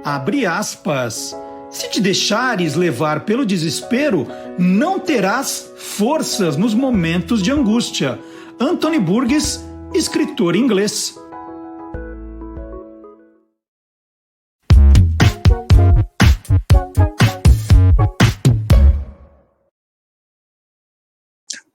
Abre aspas. Se te deixares levar pelo desespero, não terás forças nos momentos de angústia. Anthony Burgess, escritor inglês.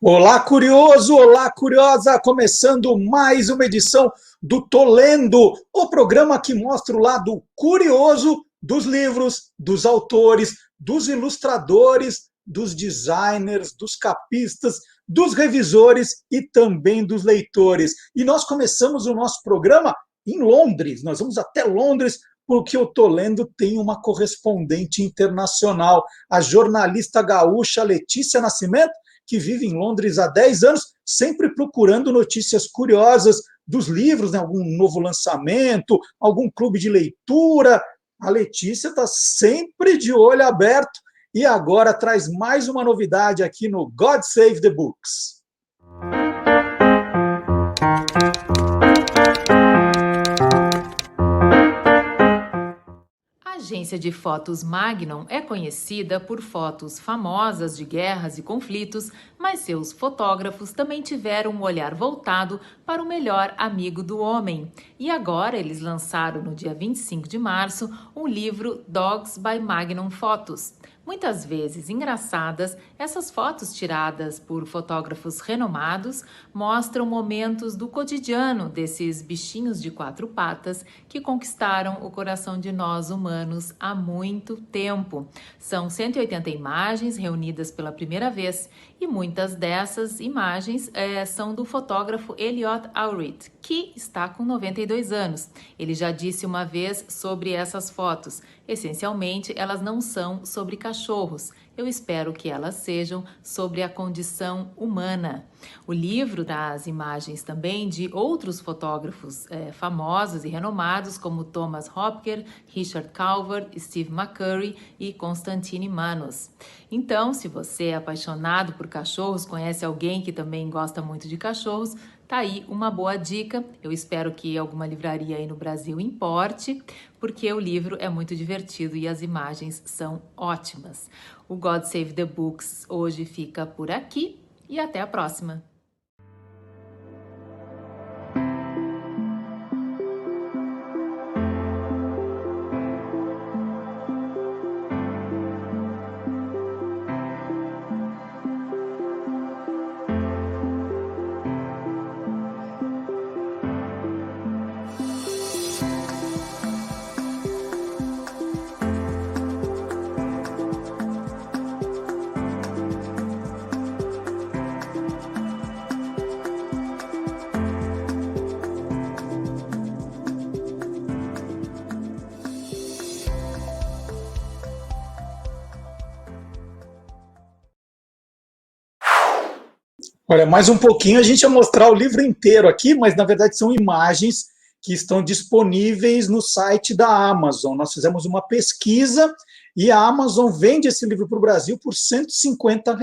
Olá, curioso! Olá, curiosa! Começando mais uma edição do Tô Lendo, o programa que mostra o lado curioso dos livros, dos autores, dos ilustradores, dos designers, dos capistas, dos revisores e também dos leitores. E nós começamos o nosso programa em Londres. Nós vamos até Londres porque o Tô Lendo tem uma correspondente internacional, a jornalista gaúcha Letícia Nascimento, que vive em Londres há 10 anos, sempre procurando notícias curiosas dos livros, né? Algum novo lançamento, algum clube de leitura. A Letícia está sempre de olho aberto e agora traz mais uma novidade aqui no God Save the Books. A agência de fotos Magnum é conhecida por fotos famosas de guerras e conflitos, mas seus fotógrafos também tiveram um olhar voltado para o melhor amigo do homem. E agora eles lançaram no dia 25 de março um livro Dogs by Magnum Photos. Muitas vezes engraçadas, essas fotos tiradas por fotógrafos renomados mostram momentos do cotidiano desses bichinhos de quatro patas que conquistaram o coração de nós humanos há muito tempo. São 180 imagens reunidas pela primeira vez e muitas dessas imagens são do fotógrafo Elliot Aurit, que está com 92 anos. Ele já disse uma vez sobre essas fotos: essencialmente, elas não são sobre cachorros. Eu espero que elas sejam sobre a condição humana. O livro traz imagens também de outros fotógrafos famosos e renomados, como Thomas Hopker, Richard Calvert, Steve McCurry e Constantine Manos. Então, se você é apaixonado por cachorros, conhece alguém que também gosta muito de cachorros, tá aí uma boa dica. Eu espero que alguma livraria aí no Brasil importe, porque o livro é muito divertido e as imagens são ótimas. O God Save the Books hoje fica por aqui e até a próxima! Olha, mais um pouquinho a gente ia mostrar o livro inteiro aqui, mas na verdade são imagens que estão disponíveis no site da Amazon. Nós fizemos uma pesquisa e a Amazon vende esse livro para o Brasil por R$ 150,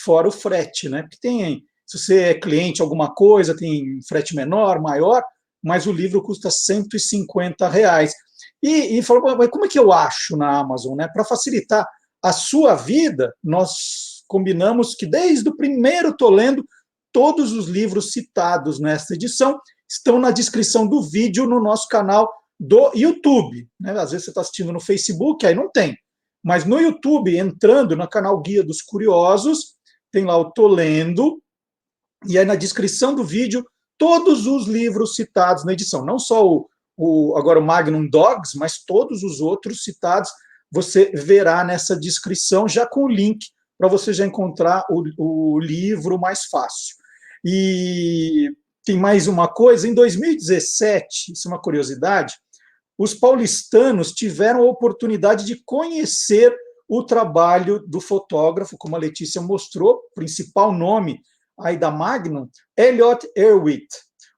fora o frete, né? Porque tem, se você é cliente alguma coisa, tem frete menor, maior, mas o livro custa R$ 150. E falou, mas como é que eu acho na Amazon, né? Para facilitar a sua vida, nós combinamos que desde o primeiro Tô Lendo, todos os livros citados nesta edição estão na descrição do vídeo no nosso canal do YouTube. Né? Às vezes você está assistindo no Facebook, aí não tem. Mas no YouTube, entrando no canal Guia dos Curiosos, tem lá o Tô Lendo, e aí na descrição do vídeo, todos os livros citados na edição. Não só agora o Magnum Dogs, mas todos os outros citados, você verá nessa descrição, já com o link, para você já encontrar o livro mais fácil. E tem mais uma coisa, em 2017, isso é uma curiosidade, os paulistanos tiveram a oportunidade de conhecer o trabalho do fotógrafo, como a Letícia mostrou, principal nome aí da Magnum, Elliot Erwitt.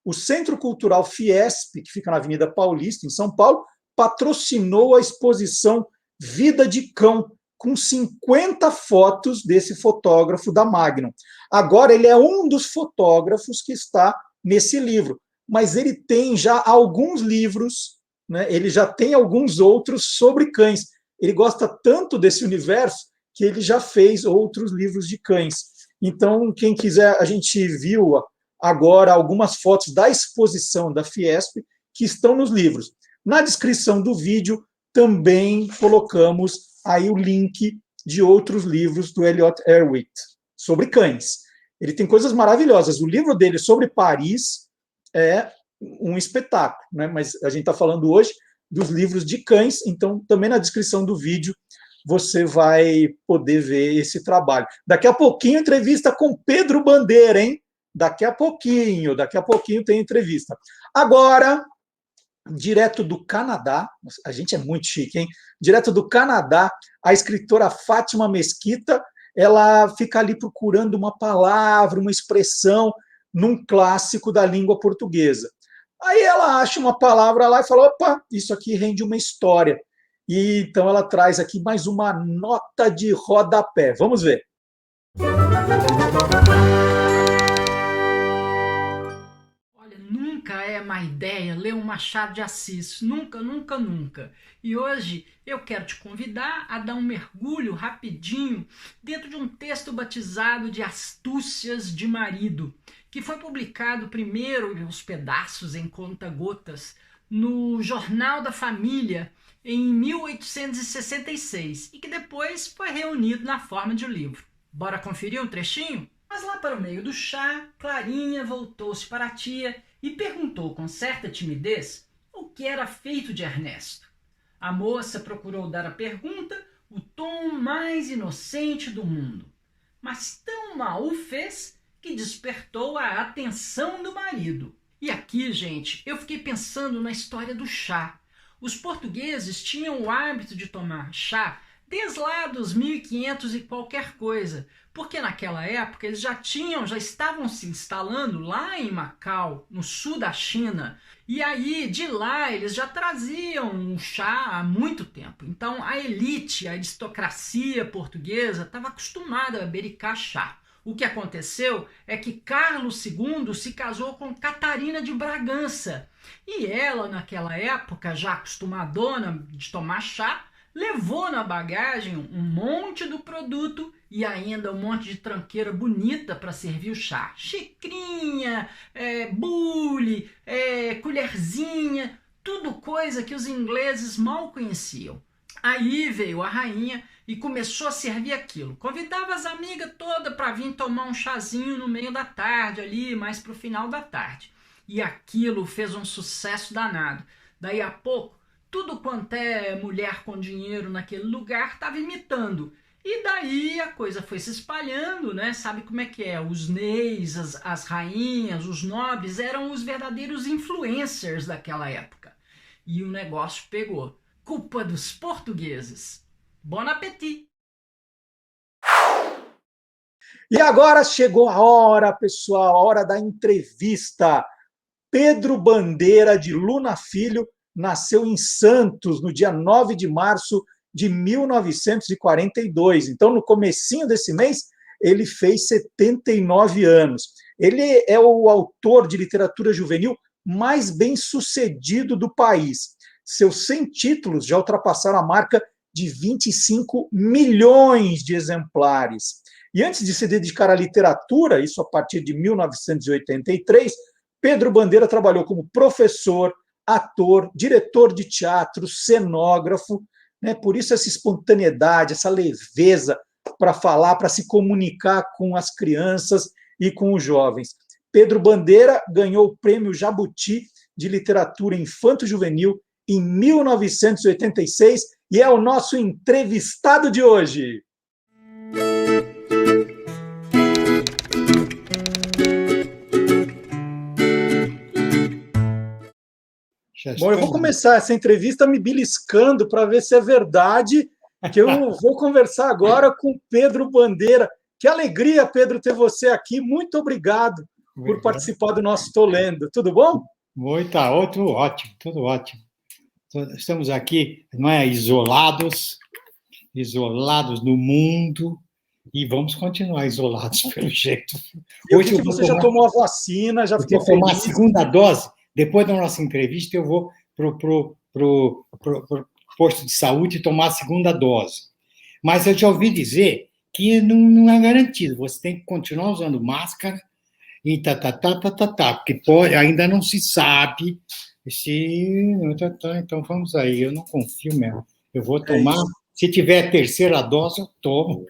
O Centro Cultural Fiesp, que fica na Avenida Paulista, em São Paulo, patrocinou a exposição Vida de Cão, com 50 fotos desse fotógrafo da Magnum. Agora, ele é um dos fotógrafos que está nesse livro, mas ele tem já alguns livros, né? Ele já tem alguns outros sobre cães. Ele gosta tanto desse universo que ele já fez outros livros de cães. Então, quem quiser, a gente viu agora algumas fotos da exposição da Fiesp que estão nos livros. Na descrição do vídeo também colocamos aí o link de outros livros do Elliot Erwitt sobre cães. Ele tem coisas maravilhosas. O livro dele sobre Paris é um espetáculo, né? Mas a gente está falando hoje dos livros de cães, então também na descrição do vídeo você vai poder ver esse trabalho. Daqui a pouquinho, entrevista com Pedro Bandeira, hein? Daqui a pouquinho tem entrevista. Agora, direto do Canadá, a gente é muito chique, hein? Direto do Canadá, a escritora Fátima Mesquita, ela fica ali procurando uma palavra, uma expressão num clássico da língua portuguesa. Aí ela acha uma palavra lá e fala, opa, isso aqui rende uma história. E então ela traz aqui mais uma nota de rodapé. Vamos ver. Olha, nunca é má ideia ler um Machado de Assis. Nunca, nunca, nunca. E hoje eu quero te convidar a dar um mergulho rapidinho dentro de um texto batizado de Astúcias de Marido, que foi publicado primeiro em uns pedaços em conta-gotas no Jornal da Família em 1866 e que depois foi reunido na forma de um livro. Bora conferir um trechinho? Mas lá para o meio do chá, Clarinha voltou-se para a tia e perguntou com certa timidez o que era feito de Ernesto. A moça procurou dar à pergunta o tom mais inocente do mundo, mas tão mal o fez que despertou a atenção do marido. E aqui, gente, eu fiquei pensando na história do chá. Os portugueses tinham o hábito de tomar chá desde lá dos 1500 e qualquer coisa, porque naquela época eles já estavam se instalando lá em Macau, no sul da China, e aí de lá eles já traziam o chá há muito tempo. Então a elite, a aristocracia portuguesa estava acostumada a bebericar chá. O que aconteceu é que Carlos II se casou com Catarina de Bragança, e ela, naquela época, já acostumadona de tomar chá, levou na bagagem um monte do produto e ainda um monte de tranqueira bonita para servir o chá. Xicrinha, bule, colherzinha, tudo coisa que os ingleses mal conheciam. Aí veio a rainha e começou a servir aquilo. Convidava as amigas todas para vir tomar um chazinho no meio da tarde, ali mais para o final da tarde. E aquilo fez um sucesso danado. Daí a pouco, tudo quanto é mulher com dinheiro naquele lugar estava imitando. E daí a coisa foi se espalhando, né? Sabe como é que é? Os neis, as rainhas, os nobres eram os verdadeiros influencers daquela época. E o negócio pegou. Culpa dos portugueses. Bon appétit! E agora chegou a hora, pessoal, a hora da entrevista. Pedro Bandeira de Luna Filho nasceu em Santos no dia 9 de março de 1942. Então, no comecinho desse mês, ele fez 79 anos. Ele é o autor de literatura juvenil mais bem-sucedido do país. Seus 100 títulos já ultrapassaram a marca de 25 milhões de exemplares. E antes de se dedicar à literatura, isso a partir de 1983, Pedro Bandeira trabalhou como professor, ator, diretor de teatro, cenógrafo, né? Por isso essa espontaneidade, essa leveza para falar, para se comunicar com as crianças e com os jovens. Pedro Bandeira ganhou o Prêmio Jabuti de Literatura Infanto-Juvenil em 1986 e é o nosso entrevistado de hoje. Bom, eu vou começar essa entrevista me beliscando para ver se é verdade que eu vou conversar agora com Pedro Bandeira. Que alegria, Pedro, ter você aqui. Muito obrigado por participar do nosso Tô Lendo. Tudo bom? Muito ótimo, tudo ótimo. Estamos aqui, não é, isolados, isolados no mundo e vamos continuar isolados pelo jeito. Eu vi que você já tomou a vacina, já fiquei feliz. Eu vou tomar a feliz. segunda dose. Depois da nossa entrevista, eu vou pro posto de saúde tomar a segunda dose. Mas eu já ouvi dizer que não é garantido. Você tem que continuar usando máscara e porque ainda não se sabe se... Então, vamos aí. Eu não confio mesmo. Eu vou tomar... Se tiver a terceira dose, eu tomo.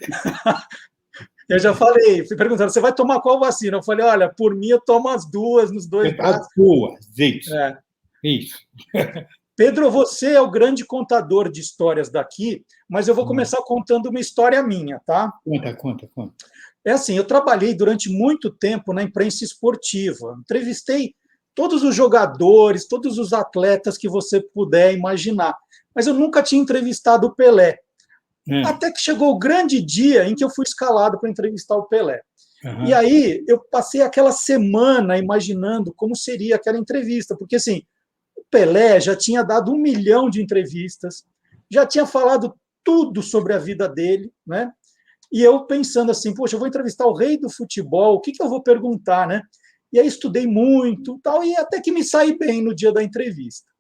Eu já falei, fui perguntando, você vai tomar qual vacina? Eu falei, olha, por mim eu tomo as duas, nos dois braços. Duas, isso. Isso. Pedro, você é o grande contador de histórias daqui, mas eu vou começar contando uma história minha, tá? Conta. É assim, eu trabalhei durante muito tempo na imprensa esportiva. Entrevistei todos os jogadores, todos os atletas que você puder imaginar. Mas eu nunca tinha entrevistado o Pelé. Até que chegou o grande dia em que eu fui escalado para entrevistar o Pelé. Uhum. E aí eu passei aquela semana imaginando como seria aquela entrevista, porque assim, o Pelé já tinha dado 1 milhão de entrevistas, já tinha falado tudo sobre a vida dele, né? E eu pensando assim, poxa, eu vou entrevistar o rei do futebol, o que eu vou perguntar, né? E aí estudei muito, tal, e até que me saí bem no dia da entrevista.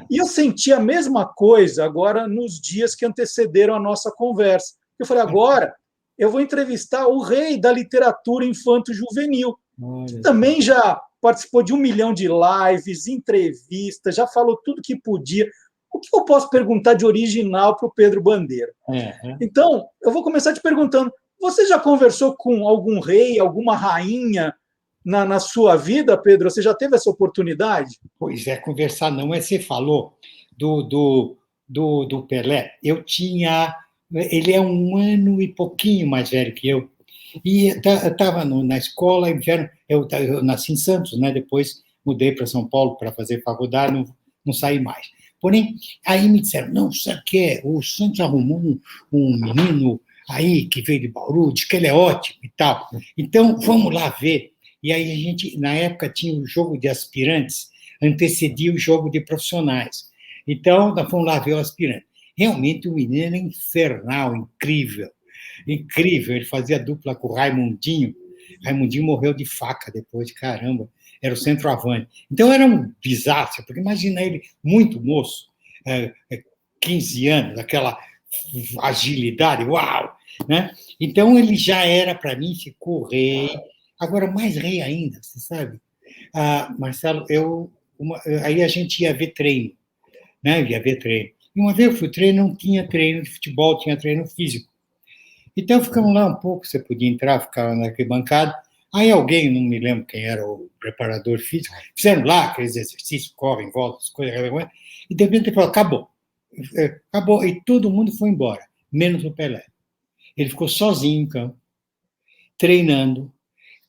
E eu senti a mesma coisa agora nos dias que antecederam a nossa conversa. Eu falei, agora eu vou entrevistar o rei da literatura infanto-juvenil, que também já participou de 1 milhão de lives, entrevistas, já falou tudo que podia. O que eu posso perguntar de original para o Pedro Bandeira? Então, eu vou começar te perguntando, você já conversou com algum rei, alguma rainha na sua vida, Pedro? Você já teve essa oportunidade? Pois é, conversar não. Mas você falou do Pelé. Eu tinha... Ele é 1 ano e pouquinho mais velho que eu. E eu estava na escola, eu nasci em Santos, né? Depois mudei para São Paulo para fazer faculdade, não saí mais. Porém, aí me disseram, não, sabe o que é? O Santos arrumou um menino aí que veio de Bauru, diz que ele é ótimo e tal. Então, vamos lá ver. E aí a gente, na época, tinha o jogo de aspirantes, antecedia o jogo de profissionais. Então, nós fomos lá ver o aspirante. Realmente, o menino era infernal, incrível. Incrível, ele fazia dupla com o Raimundinho. Raimundinho morreu de faca depois, caramba, era o centroavante. Então, era um desastre, porque imagina ele muito moço, 15 anos, aquela agilidade, uau! Né? Então, ele já era, para mim, ficou rei. Agora, mais rei ainda, você sabe? Marcelo, aí a gente ia ver treino, né? Ia ver treino. E uma vez eu fui treino, não tinha treino de futebol, tinha treino físico. Então, ficamos lá um pouco, você podia entrar, ficava na arquibancada. Aí alguém, não me lembro quem era o preparador físico, fizeram lá aqueles exercícios, correm, voltam, as coisas, e de repente ele falou, acabou. Acabou, e todo mundo foi embora, menos o Pelé. Ele ficou sozinho em campo, treinando,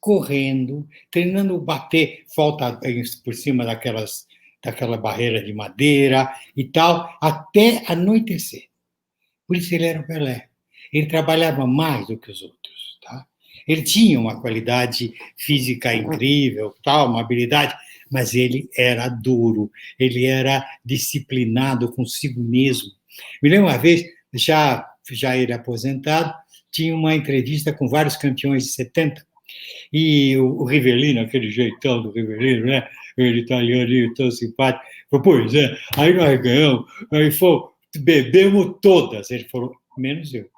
correndo, treinando bater falta por cima daquela barreira de madeira e tal, até anoitecer. Por isso ele era o Pelé. Ele trabalhava mais do que os outros, tá? Ele tinha uma qualidade física incrível, tal, uma habilidade, mas ele era duro, ele era disciplinado consigo mesmo. Me lembro uma vez, já ele aposentado, tinha uma entrevista com vários campeões de 70, e o Rivellino, aquele jeitão do Rivellino, né? Ele italiano, tão simpático, falou, pois é, aí nós ganhamos, aí bebemos todas. Ele falou, menos eu.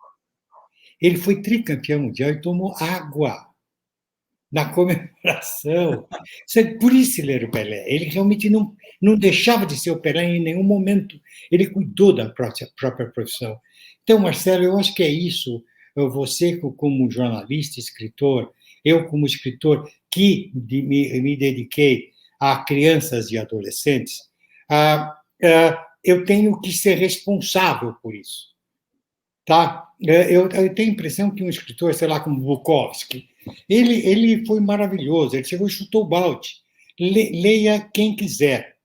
Ele foi tricampeão mundial e tomou água na comemoração. Por isso ele era o Pelé. Ele realmente não deixava de ser o Pelé em nenhum momento. Ele cuidou da própria profissão. Então, Marcelo, eu acho que é isso. Você, como jornalista, escritor, eu, como escritor, que me dediquei a crianças e adolescentes, eu tenho que ser responsável por isso. Tá? Eu tenho a impressão que um escritor, sei lá, como Bukowski, ele foi maravilhoso, ele chegou e chutou o balde. Leia quem quiser.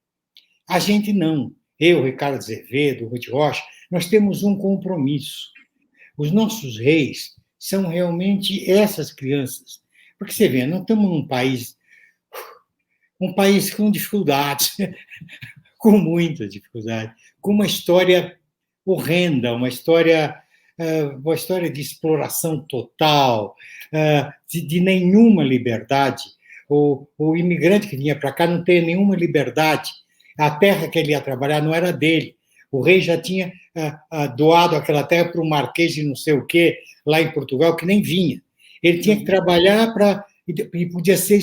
A gente não. Eu, Ricardo Azevedo, Ruth Rocha, nós temos um compromisso. Os nossos reis são realmente essas crianças. Porque você vê, nós estamos num país com dificuldades, com muita dificuldade, com uma história horrenda, uma história uma história de exploração total, de nenhuma liberdade. O imigrante que vinha para cá não tem nenhuma liberdade. A terra que ele ia trabalhar não era dele. O rei já tinha doado aquela terra para um marquês de não sei o quê, lá em Portugal, que nem vinha. Ele tinha que trabalhar e podia ser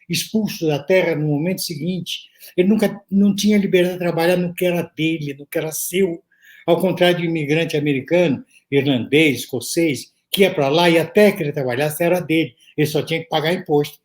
expulso da terra no momento seguinte. Ele nunca não tinha liberdade de trabalhar no que era dele, no que era seu. Ao contrário do imigrante americano, irlandês, escocês, que ia para lá e até que ele trabalhasse era dele. Ele só tinha que pagar imposto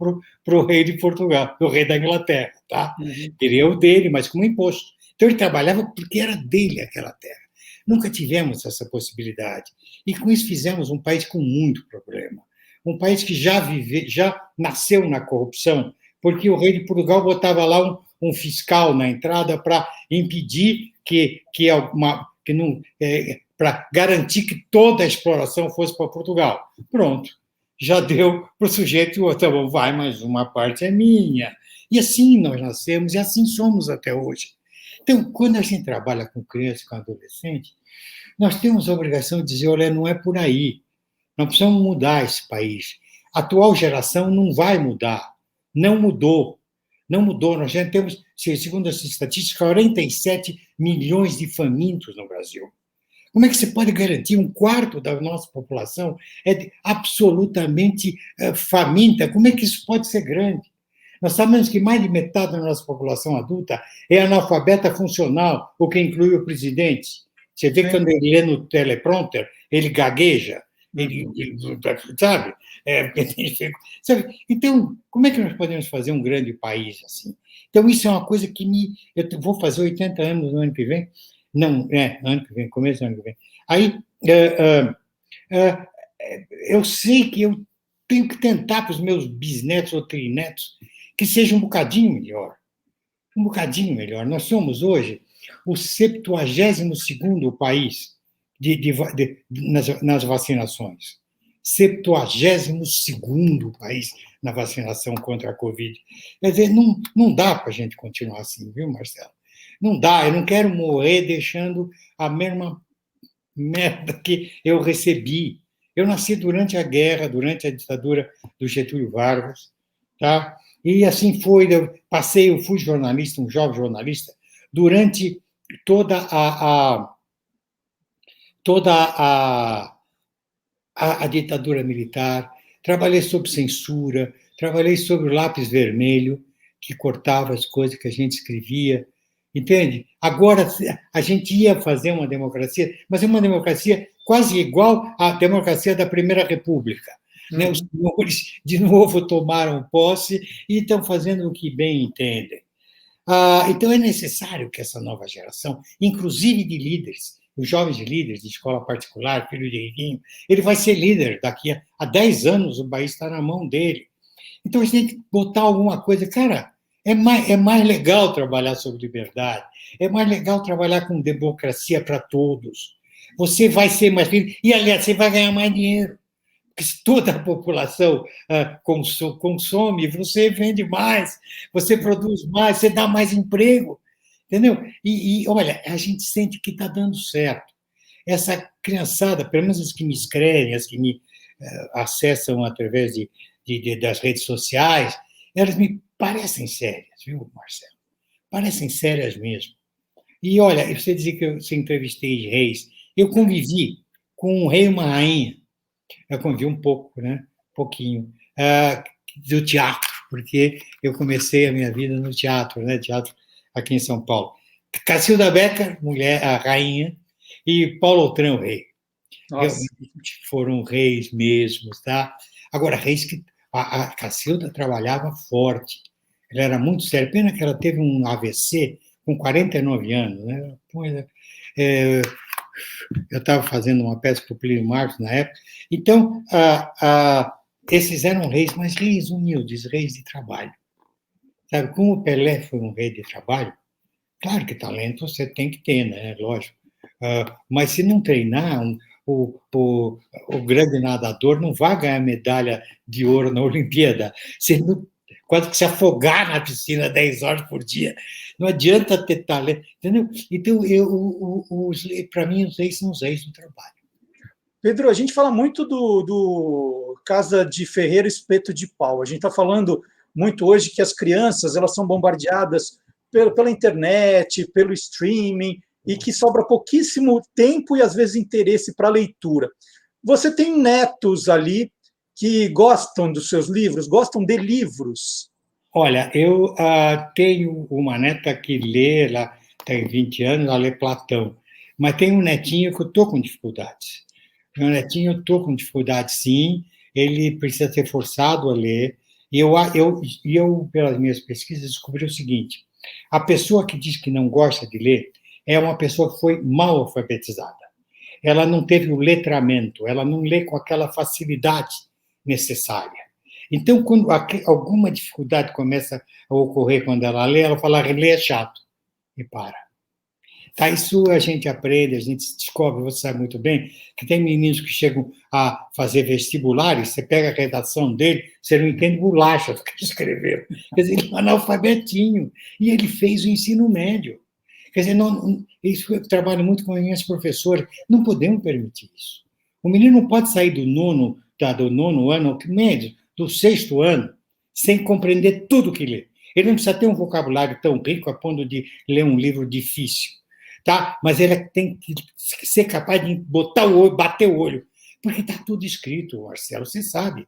para o rei de Portugal, o rei da Inglaterra. Tá? Queria o dele, mas como imposto. Então, ele trabalhava porque era dele aquela terra. Nunca tivemos essa possibilidade. E com isso fizemos um país com muito problema. Um país que já nasceu na corrupção, porque o rei de Portugal botava lá um fiscal na entrada para impedir para garantir que toda a exploração fosse para Portugal. Pronto, já deu para o sujeito, tá bom, vai, mas uma parte é minha. E assim nós nascemos e assim somos até hoje. Então, quando a gente trabalha com criança, com adolescente, nós temos a obrigação de dizer, olha, não é por aí. Nós precisamos mudar esse país. A atual geração não vai mudar. Não mudou. Não mudou. Nós já temos, segundo as estatísticas, 47 milhões de famintos no Brasil. Como é que você pode garantir 1/4 da nossa população é absolutamente faminta? Como é que isso pode ser grande? Nós sabemos que mais de metade da nossa população adulta é analfabeta funcional, o que inclui o presidente. Você vê que quando ele lê no teleprompter, ele gagueja, sabe? Sabe? Então, como é que nós podemos fazer um grande país assim? Então, isso é uma coisa que eu vou fazer 80 anos no ano que vem. Não, ano que vem, começo do ano que vem. Aí, eu sei que eu tenho que tentar para os meus bisnetos ou trinetos que seja um bocadinho melhor. Um bocadinho melhor. Nós somos hoje o 72º país nas vacinações. 72º país na vacinação contra a Covid. Quer dizer, não dá para a gente continuar assim, viu, Marcelo? Não dá, eu não quero morrer deixando a mesma merda que eu recebi. Eu nasci durante a guerra, durante a ditadura do Getúlio Vargas, tá? E assim foi, eu fui jornalista, um jovem jornalista, durante toda a ditadura militar, trabalhei sob censura, trabalhei sobre o lápis vermelho, que cortava as coisas que a gente escrevia, entende? Agora, a gente ia fazer uma democracia, mas é uma democracia quase igual à democracia da Primeira República. Né? Os senhores, de novo, tomaram posse e estão fazendo o que bem entendem. Então, é necessário que essa nova geração, inclusive de líderes, os jovens líderes de escola particular, filho de riquinho, ele vai ser líder daqui a 10 anos, o país está na mão dele. Então, a gente tem que botar alguma coisa. Cara, é mais legal trabalhar sobre liberdade, é mais legal trabalhar com democracia para todos. Você vai ser mais livre e, aliás, você vai ganhar mais dinheiro. Porque se toda a população consome, você vende mais, você produz mais, você dá mais emprego, entendeu? E olha, a gente sente que está dando certo. Essa criançada, pelo menos as que me escrevem, as que me acessam através das redes sociais, elas me parecem sérias, viu, Marcelo? Parecem sérias mesmo. E olha, você dizia que eu entrevistei reis, eu convivi com um rei e uma rainha. Eu convivi um pouco, né? Pouquinho, do teatro, porque eu comecei a minha vida no teatro, né? Teatro aqui em São Paulo. Cacilda Becker, mulher, a rainha, e Paulo Outram, o rei. Realmente foram reis mesmo, tá? Agora, reis que a Cacilda trabalhava forte, ela era muito séria, pena que ela teve um AVC com 49 anos, né? Eu estava fazendo uma peça para o Plínio Marcos na época. Então, esses eram reis, mas reis humildes, reis de trabalho. Sabe, como o Pelé foi um rei de trabalho, claro que talento você tem que ter, né? Lógico. Mas se não treinar, o grande nadador não vai ganhar medalha de ouro na Olimpíada. Se não, quase que se afogar na piscina 10 horas por dia. Não adianta ter talento, entendeu? Então, para mim, os reis são os reis do trabalho. Pedro, a gente fala muito do Casa de Ferreiro Espeto de Pau. A gente está falando muito hoje que as crianças elas são bombardeadas pela internet, pelo streaming, e que sobra pouquíssimo tempo e, às vezes, interesse para a leitura. Você tem netos ali que gostam dos seus livros, gostam de livros? Olha, eu tenho uma neta que lê, ela tem 20 anos, ela lê Platão, mas tem um netinho que eu estou com dificuldades. Meu netinho, eu estou com dificuldade, sim, ele precisa ser forçado a ler, e eu, pelas minhas pesquisas, descobri o seguinte: a pessoa que diz que não gosta de ler é uma pessoa que foi mal alfabetizada. Ela não teve o letramento, ela não lê com aquela facilidade necessária. Então, quando alguma dificuldade começa a ocorrer quando ela lê, ela fala: ler é chato, e para. Tá, isso a gente aprende, a gente descobre, você sabe muito bem, que tem meninos que chegam a fazer vestibulares, você pega a redação dele, você não entende bolacha do que ele escreveu. Quer dizer, ele é um analfabetinho, e ele fez o ensino médio. Quer dizer, isso eu trabalho muito com as minhas professoras, não podemos permitir isso. O menino não pode sair do nono ano, médio, do sexto ano, sem compreender tudo que lê. Ele não precisa ter um vocabulário tão rico a ponto de ler um livro difícil, tá? Mas ele tem que ser capaz de botar o olho, bater o olho, porque está tudo escrito, Marcelo, você sabe.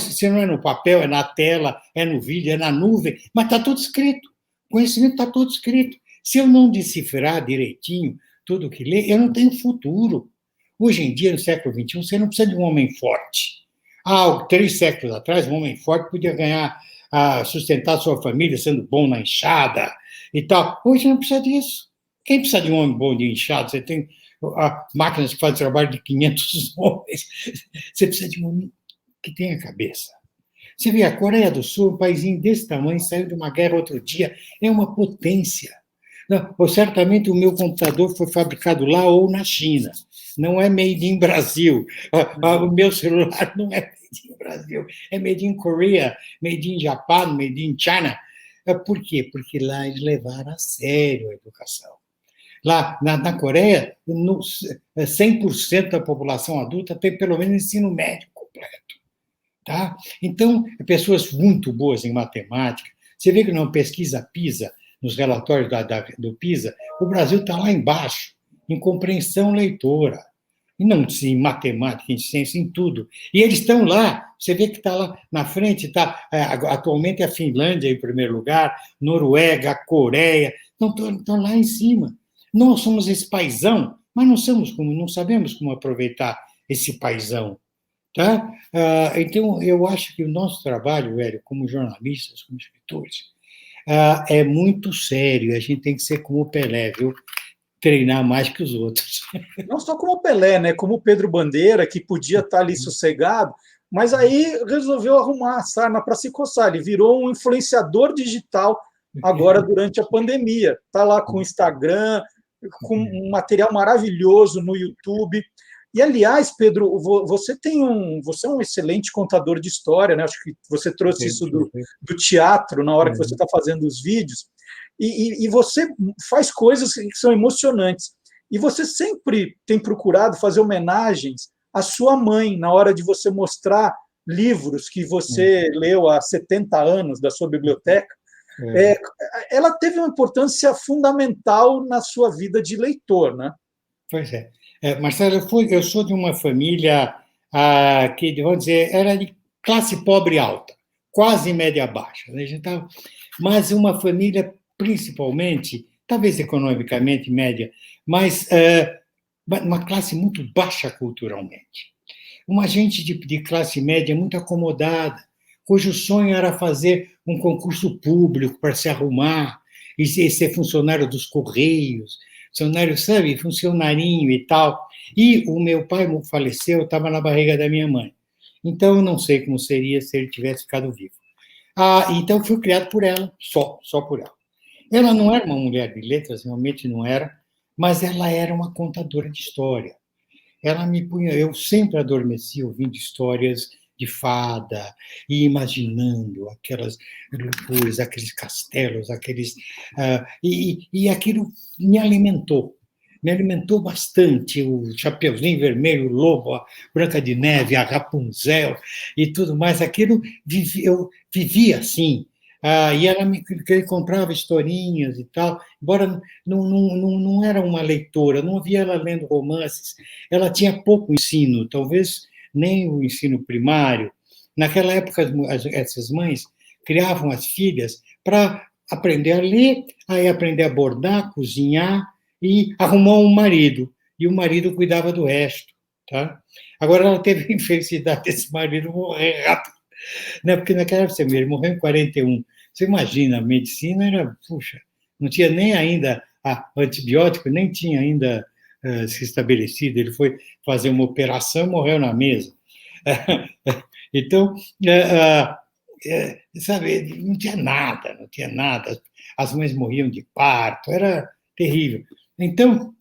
Se não é no papel, é na tela, é no vídeo, é na nuvem, mas está tudo escrito. O conhecimento está todo escrito. Se eu não decifrar direitinho tudo que lê, eu não tenho futuro. Hoje em dia, no século XXI, você não precisa de um homem forte. 3 séculos atrás, um homem forte podia sustentar sua família sendo bom na enxada e tal. Hoje não precisa disso. Quem precisa de um homem bom de enxada? Você tem máquinas que fazem trabalho de 500 homens. Você precisa de um homem que tenha cabeça. Você vê, a Coreia do Sul, um paísinho desse tamanho, saiu de uma guerra outro dia, é uma potência. Não, ou certamente o meu computador foi fabricado lá ou na China. Não é made in Brasil. O meu celular não é made in Brasil. É made in Korea, made in Japão, made in China. Por quê? Porque lá eles levaram a sério a educação. Lá na Coreia, 100% da população adulta tem pelo menos ensino médio completo. Tá? Então, pessoas muito boas em matemática. Você vê que numa pesquisa PISA, nos relatórios do PISA, o Brasil está lá embaixo, em compreensão leitora, e não em matemática, em ciência, em tudo. E eles estão lá, você vê que está lá na frente, atualmente a Finlândia em primeiro lugar, Noruega, Coreia, estão lá em cima. Nós somos esse paizão, mas não sabemos como aproveitar esse paizão. Tá? Então, eu acho que o nosso trabalho, velho, como jornalistas, como escritores, é muito sério. A gente tem que ser como o Pelé, viu? Treinar mais que os outros. Não só como o Pelé, né? Como o Pedro Bandeira, que podia estar ali sossegado, mas aí resolveu arrumar a sarna para se coçar. Ele virou um influenciador digital agora durante a pandemia. Está lá com o Instagram, com um material maravilhoso no YouTube. E, aliás, Pedro, você é um excelente contador de história, né? Acho que você trouxe isso do teatro na hora que você está fazendo os vídeos. E você faz coisas que são emocionantes. E você sempre tem procurado fazer homenagens à sua mãe na hora de você mostrar livros que você leu há 70 anos da sua biblioteca. Ela teve uma importância fundamental na sua vida de leitor, né? Pois é. Marcelo, eu sou de uma família que, vamos dizer, era de classe pobre alta, quase média baixa. Né? Mas uma família, principalmente, talvez economicamente média, mas uma classe muito baixa culturalmente. Uma gente de classe média muito acomodada, cujo sonho era fazer um concurso público para se arrumar e ser funcionário dos Correios, funcionário, sabe, funcionarinho e tal. E o meu pai faleceu, estava na barriga da minha mãe. Então, eu não sei como seria se ele tivesse ficado vivo. Então, fui criado por ela, só por ela. Ela não era uma mulher de letras, realmente não era, mas ela era uma contadora de história. Ela me punha, eu sempre adormeci ouvindo histórias de fada e imaginando aquelas loucuras, aqueles castelos, e aquilo me alimentou. me alimentou bastante, o Chapeuzinho Vermelho, o Lobo, a Branca de Neve, a Rapunzel e tudo mais. Aquilo eu vivia assim. E ela ele comprava historinhas e tal, embora não era uma leitora, não havia ela lendo romances, ela tinha pouco ensino, talvez nem o ensino primário. Naquela época, essas mães criavam as filhas para aprender a ler, aí aprender a bordar, cozinhar e arrumar um marido. E o marido cuidava do resto. Tá? Agora, ela teve a infelicidade desse marido morrer rápido, né? Porque naquela época, ele morreu em 41. Você imagina, a medicina era, puxa, não tinha nem ainda antibiótico, nem tinha ainda se estabelecido. Ele foi fazer uma operação e morreu na mesa. Então, sabe, não tinha nada, não tinha nada. As mães morriam de parto, era terrível. Então,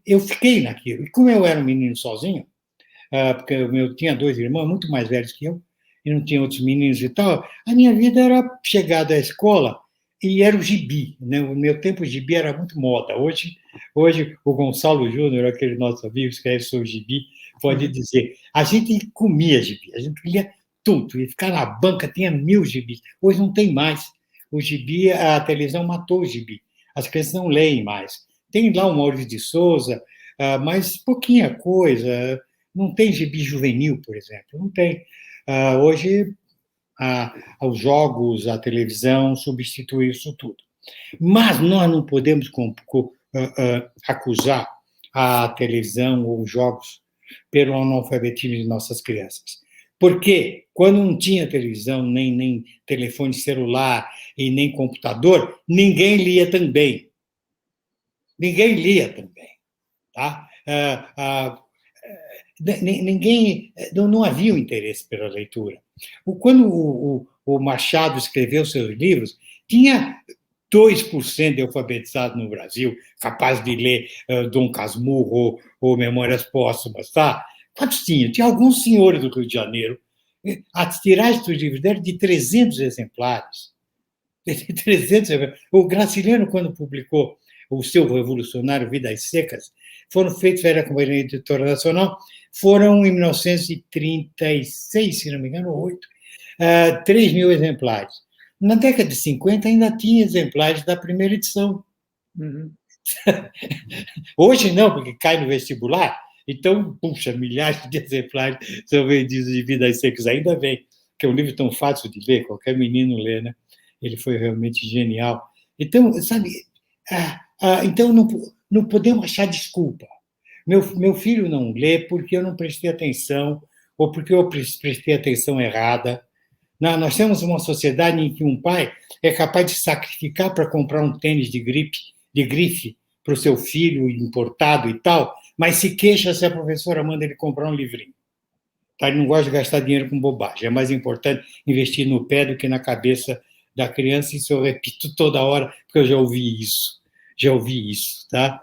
eu fiquei naquilo. E como eu era um menino sozinho, porque eu tinha 2 irmãos muito mais velhos que eu, e não tinha outros meninos e tal, a minha vida era chegar da escola e era o gibi. Né? O meu tempo, o gibi era muito moda. Hoje o Gonçalo Júnior, aquele nosso amigo que escreve sobre o gibi, pode dizer, a gente comia gibi, a gente lia tudo, e ficar na banca, tinha 1000 gibis. Hoje não tem mais. O gibi, a televisão matou o gibi. As crianças não leem mais. Tem lá o Maurício de Souza, mas pouquinha coisa. Não tem gibi juvenil, por exemplo. Não tem. Hoje, os jogos, a televisão substituem isso tudo. Mas nós não podemos acusar a televisão ou os jogos pelo analfabetismo de nossas crianças. Porque quando não tinha televisão, nem telefone celular e nem computador, ninguém lia também. Ninguém lia também. Tá? Ninguém, não havia um interesse pela leitura. Quando o Machado escreveu seus livros, tinha 2% de alfabetizados no Brasil, capaz de ler Dom Casmurro ou Memórias Póstumas, tá? Quantos tinha? Tinha alguns senhores do Rio de Janeiro. A tiragem dos livros dela de 300 exemplares. 300 exemplares. O Graciliano, quando publicou o seu revolucionário Vidas Secas, foram feitos, era a Companhia Editora Nacional, foram em 1936, se não me engano, 3.000 exemplares. Na década de 50 ainda tinha exemplares da primeira edição. Uhum. Hoje não, porque cai no vestibular, então, puxa, milhares de exemplares são vendidos de Vidas Secas, ainda bem, que é um livro tão fácil de ler, qualquer menino lê, né? Ele foi realmente genial. Então, sabe, então não podemos achar desculpa. Meu filho não lê porque eu não prestei atenção, ou porque eu prestei atenção errada. Nós temos uma sociedade em que um pai é capaz de sacrificar para comprar um tênis de grife para o seu filho importado e tal, mas se queixa se a professora manda ele comprar um livrinho. Tá? Ele não gosta de gastar dinheiro com bobagem. É mais importante investir no pé do que na cabeça da criança. Isso eu repito toda hora, porque eu já ouvi isso. Tá?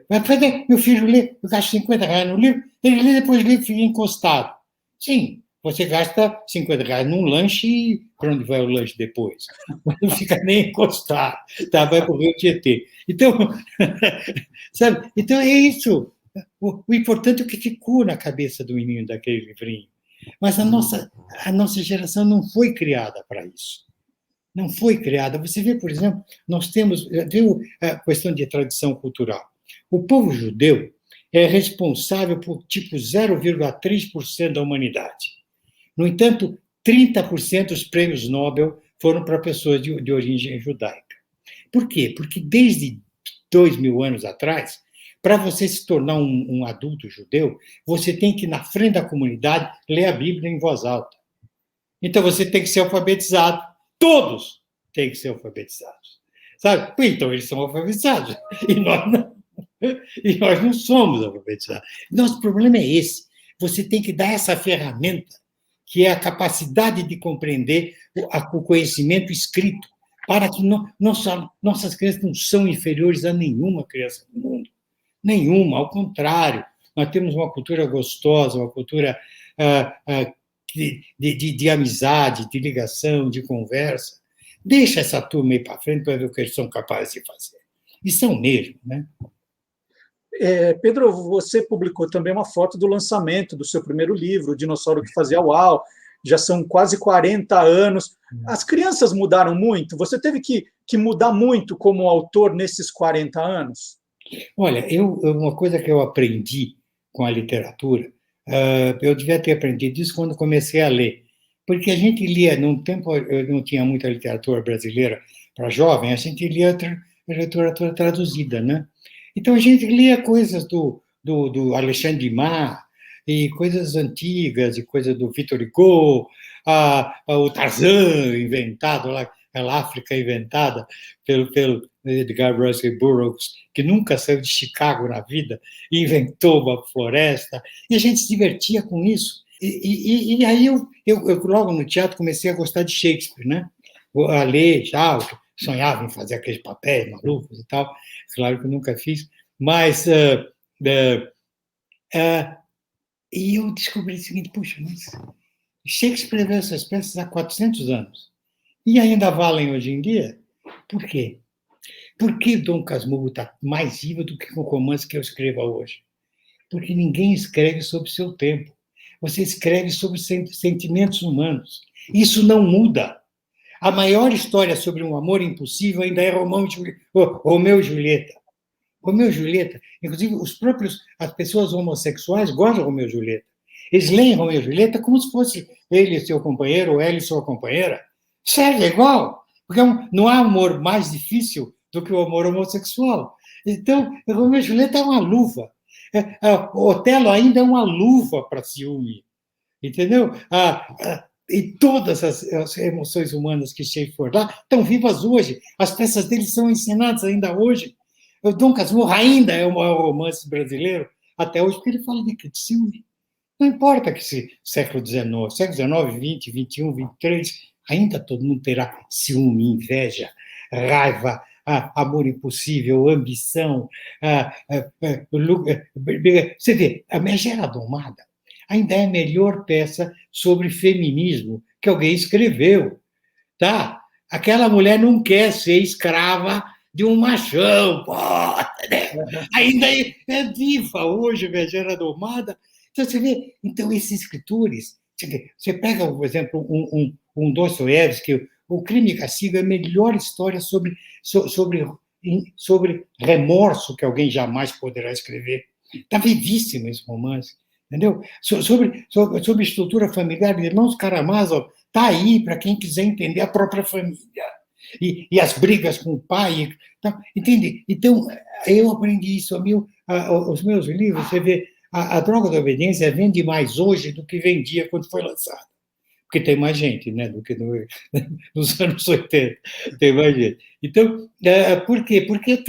Mas meu filho lê, eu gasto R$50 no livro, ele lê, depois o livro fica encostado. Sim, você gasta R$50 num lanche e para onde vai o lanche depois? Não fica nem encostado, tá? Vai para o Rio Tietê. Então, sabe? Então é isso. O importante é o que ficou na cabeça do menino daquele livrinho. Mas a nossa geração não foi criada para isso. Não foi criada. Você vê, por exemplo, nós temos, viu a questão de tradição cultural. O povo judeu é responsável por tipo 0,3% da humanidade. No entanto, 30% dos prêmios Nobel foram para pessoas de origem judaica. Por quê? Porque desde 2.000 anos atrás, para você se tornar um adulto judeu, você tem que, na frente da comunidade, ler a Bíblia em voz alta. Então, você tem que ser alfabetizado. Todos têm que ser alfabetizados. Sabe? Então, eles são alfabetizados. E nós não somos alfabetizados. Nosso problema é esse. Você tem que dar essa ferramenta, que é a capacidade de compreender o conhecimento escrito, para que nossas crianças não são inferiores a nenhuma criança do mundo. Nenhuma, ao contrário. Nós temos uma cultura gostosa, uma cultura de amizade, de ligação, de conversa. Deixa essa turma ir para frente para ver o que eles são capazes de fazer. E são mesmo, né? Pedro, você publicou também uma foto do lançamento do seu primeiro livro, O Dinossauro que Fazia Uau. Já são quase 40 anos. As crianças mudaram muito? Você teve que mudar muito como autor nesses 40 anos? Olha, uma coisa que eu aprendi com a literatura, eu devia ter aprendido isso quando comecei a ler, porque a gente lia, num tempo eu não tinha muita literatura brasileira para jovem, a gente lia literatura traduzida, né? Então a gente lia coisas do Alexandre Dumas, e coisas antigas, e coisas do Victor Hugo, o Tarzan inventado lá, aquela África inventada pelo Edgar Rice Burroughs, que nunca saiu de Chicago na vida, e inventou uma floresta, e a gente se divertia com isso. E aí eu, logo no teatro, comecei a gostar de Shakespeare, né? A ler já, sonhava em fazer aqueles papéis malucos e tal, claro que eu nunca fiz, mas e eu descobri o seguinte, puxa, mas Shakespeare escreveu essas peças há 400 anos e ainda valem hoje em dia? Por quê? Por que Dom Casmurro está mais vivo do que o romance que eu escrevo hoje? Porque ninguém escreve sobre o seu tempo. Você escreve sobre sentimentos humanos. Isso não muda. A maior história sobre um amor impossível ainda é Romeu e Julieta. Romeu e Julieta, inclusive as pessoas homossexuais gostam de Romeu e Julieta. Eles leem Romeu e Julieta como se fosse ele seu companheiro ou ela e sua companheira. Serve igual, porque não há amor mais difícil do que o amor homossexual. Então, Romeu e Julieta é uma luva. O Otelo ainda é uma luva para ciúme, entendeu? E todas as emoções humanas que Shakespeare lá estão vivas hoje. As peças dele são ensinadas ainda hoje. O Dom Casmurro ainda é o maior romance brasileiro até hoje, porque ele fala de ciúme. Não importa que se século XIX, século XIX, XX, XXI, XXIII, ainda todo mundo terá ciúme, inveja, raiva, amor impossível, ambição. Você vê, a Megera Domada ainda é a melhor peça sobre feminismo que alguém escreveu. Tá? Aquela mulher não quer ser escrava de um machão, pô, ainda é viva hoje, Megera Domada. Então, você vê, então, esses escritores, você pega, por exemplo, um Dostoiévski, O Crime e Castigo é a melhor história sobre remorso que alguém jamais poderá escrever. Está vivíssimo esse romance, entendeu? Sobre estrutura familiar, Irmãos Karamazov, está aí para quem quiser entender a própria família. E as brigas com o pai. Então, entende? Então, eu aprendi isso. Os meus livros, você vê, a Droga da Obediência vende mais hoje do que vendia quando foi lançado. Porque tem mais gente, né, do que nos anos 80. Tem mais gente. Então, por quê? Porque eu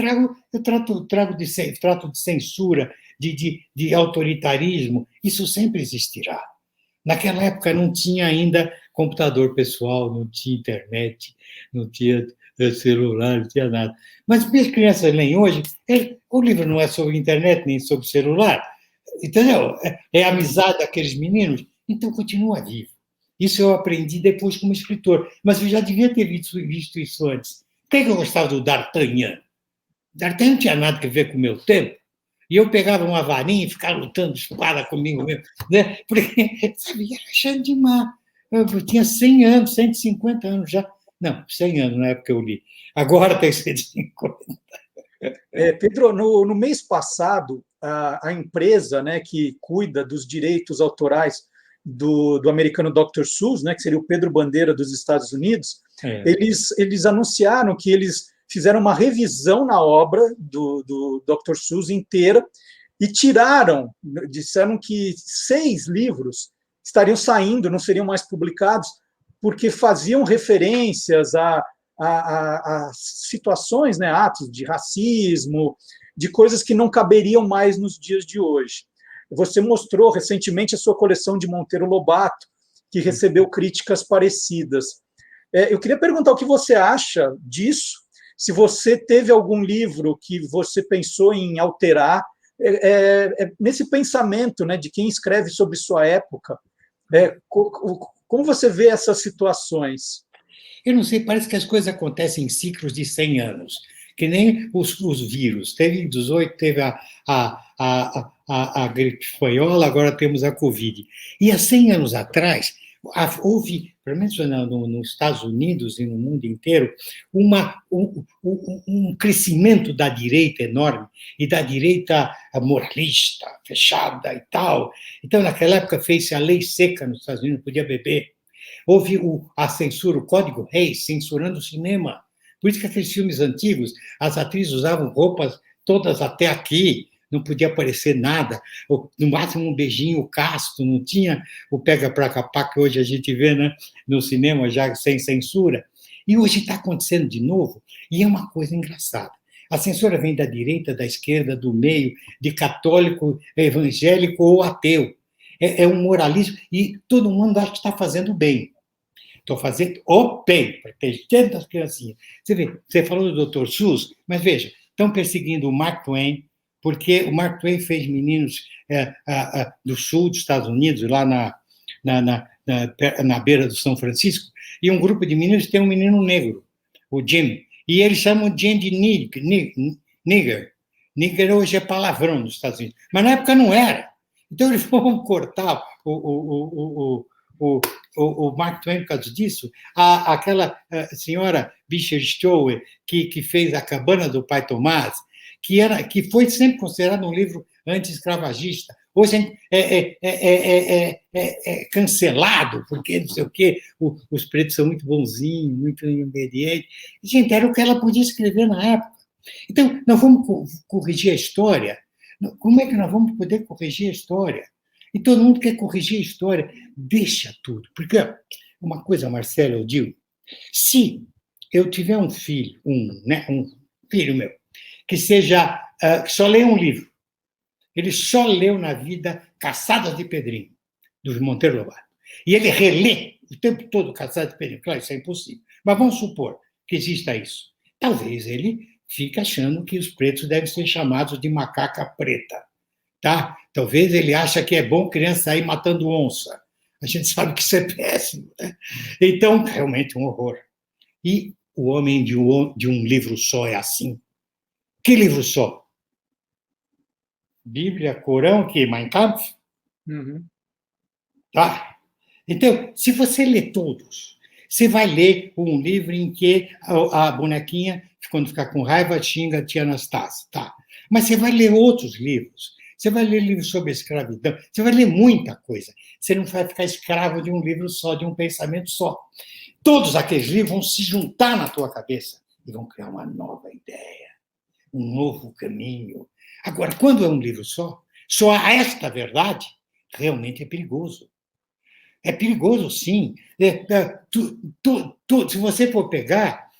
trato de censura, de autoritarismo. Isso sempre existirá. Naquela época não tinha ainda computador pessoal, não tinha internet, não tinha celular, não tinha nada. Mas as crianças leem hoje, o livro não é sobre internet nem sobre celular, entendeu? É a amizade daqueles meninos, então continua vivo. Isso eu aprendi depois como escritor, mas eu já devia ter visto isso antes. Por que eu gostava do D'Artagnan? D'Artagnan não tinha nada a ver com o meu tempo. E eu pegava uma varinha e ficava lutando espada comigo mesmo, né? Porque, sabe, era achando demais. Eu tinha 100 anos, 150 anos já. Não, 100 anos na época que eu li. Agora tem 150. Pedro, no mês passado, a empresa, né, que cuida dos direitos autorais do americano Dr. Seuss, né, que seria o Pedro Bandeira dos Estados Unidos, eles anunciaram que eles fizeram uma revisão na obra do Dr. Seuss inteira e disseram que 6 livros estariam saindo, não seriam mais publicados, porque faziam referências a situações, né, atos de racismo, de coisas que não caberiam mais nos dias de hoje. Você mostrou recentemente a sua coleção de Monteiro Lobato, que recebeu críticas parecidas. Eu queria perguntar o que você acha disso, se você teve algum livro que você pensou em alterar, nesse pensamento, né, de quem escreve sobre sua época, como você vê essas situações? Eu não sei, parece que as coisas acontecem em ciclos de 100 anos. que nem os vírus. Teve em 18, teve a gripe espanhola, agora temos a Covid. E há 100 anos atrás, houve, pelo menos nos Estados Unidos e no mundo inteiro, um crescimento da direita enorme, e da direita moralista, fechada e tal. Então, naquela época, fez-se a lei seca nos Estados Unidos, não podia beber. Houve a censura, o Código Reis, censurando o cinema. Por isso que aqueles filmes antigos, as atrizes usavam roupas todas até aqui, não podia aparecer nada, no máximo um beijinho casto, não tinha o pega pra capá que hoje a gente vê, né, no cinema, já sem censura. E hoje está acontecendo de novo, e é uma coisa engraçada. A censura vem da direita, da esquerda, do meio, de católico, evangélico ou ateu. É um moralismo, e todo mundo acha que está fazendo bem. Estou fazendo o bem, protegendo as criancinhas. Você vê, você falou do Dr. Seuss, mas veja, estão perseguindo o Mark Twain, porque o Mark Twain fez meninos do sul dos Estados Unidos, lá na beira do São Francisco, e um grupo de meninos tem um menino negro, o Jim, e eles chamam Jim de nigger. Nigger hoje é palavrão nos Estados Unidos, mas na época não era. Então eles vão cortar o Mark Twain por causa disso. Aquela senhora Beecher Stowe, que fez A Cabana do Pai Tomás, que foi sempre considerado um livro anti-escravagista. Hoje é cancelado, porque não sei o quê, os pretos são muito bonzinhos, muito obedientes. Gente, era o que ela podia escrever na época. Então, nós vamos corrigir a história. Como é que nós vamos poder corrigir a história? E todo mundo quer corrigir a história. Deixa tudo. Porque uma coisa, Marcelo, eu digo, se eu tiver um filho, um filho meu, que só lê um livro, ele só leu na vida Caçadas de Pedrinho, do Monteiro Lobato, e ele relê o tempo todo Caçadas de Pedrinho. Claro, isso é impossível. Mas vamos supor que exista isso. Talvez ele fique achando que os pretos devem ser chamados de macaca preta. Tá? Talvez ele ache que é bom criança sair matando onça. A gente sabe que isso é péssimo. Né? Então, realmente um horror. E o homem de um livro só é assim. Que livro só? Bíblia, Corão, que Mein Kampf? Uhum. Tá? Então, se você lê todos, você vai ler um livro em que a bonequinha, quando ficar com raiva, xinga a tia Anastácia. Tá? Mas você vai ler outros livros. Você vai ler livros sobre a escravidão. Você vai ler muita coisa. Você não vai ficar escravo de um livro só, de um pensamento só. Todos aqueles livros vão se juntar na tua cabeça e vão criar uma nova ideia, um novo caminho. Agora, quando é um livro só há esta verdade, realmente é perigoso. É perigoso, sim. Se você for pegar,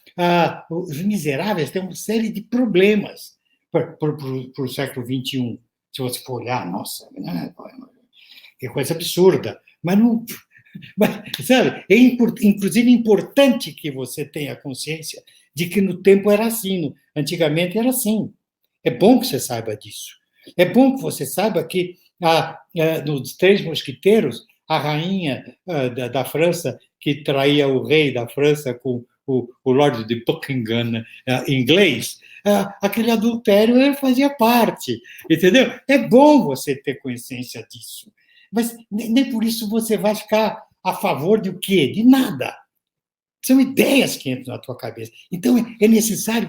Os Miseráveis têm uma série de problemas para o século XXI. Se você for olhar, nossa, que coisa absurda. Mas não... Mas, sabe, é inclusive importante que você tenha consciência de que no tempo era assim, antigamente era assim. É bom que você saiba disso. É bom que você saiba que nos Três Mosquiteiros, a rainha da França, que traía o rei da França com o Lord de Buckingham inglês, aquele adultério fazia parte, entendeu? É bom você ter consciência disso. Mas nem por isso você vai ficar a favor de o quê? De nada. São ideias que entram na tua cabeça. Então, é necessário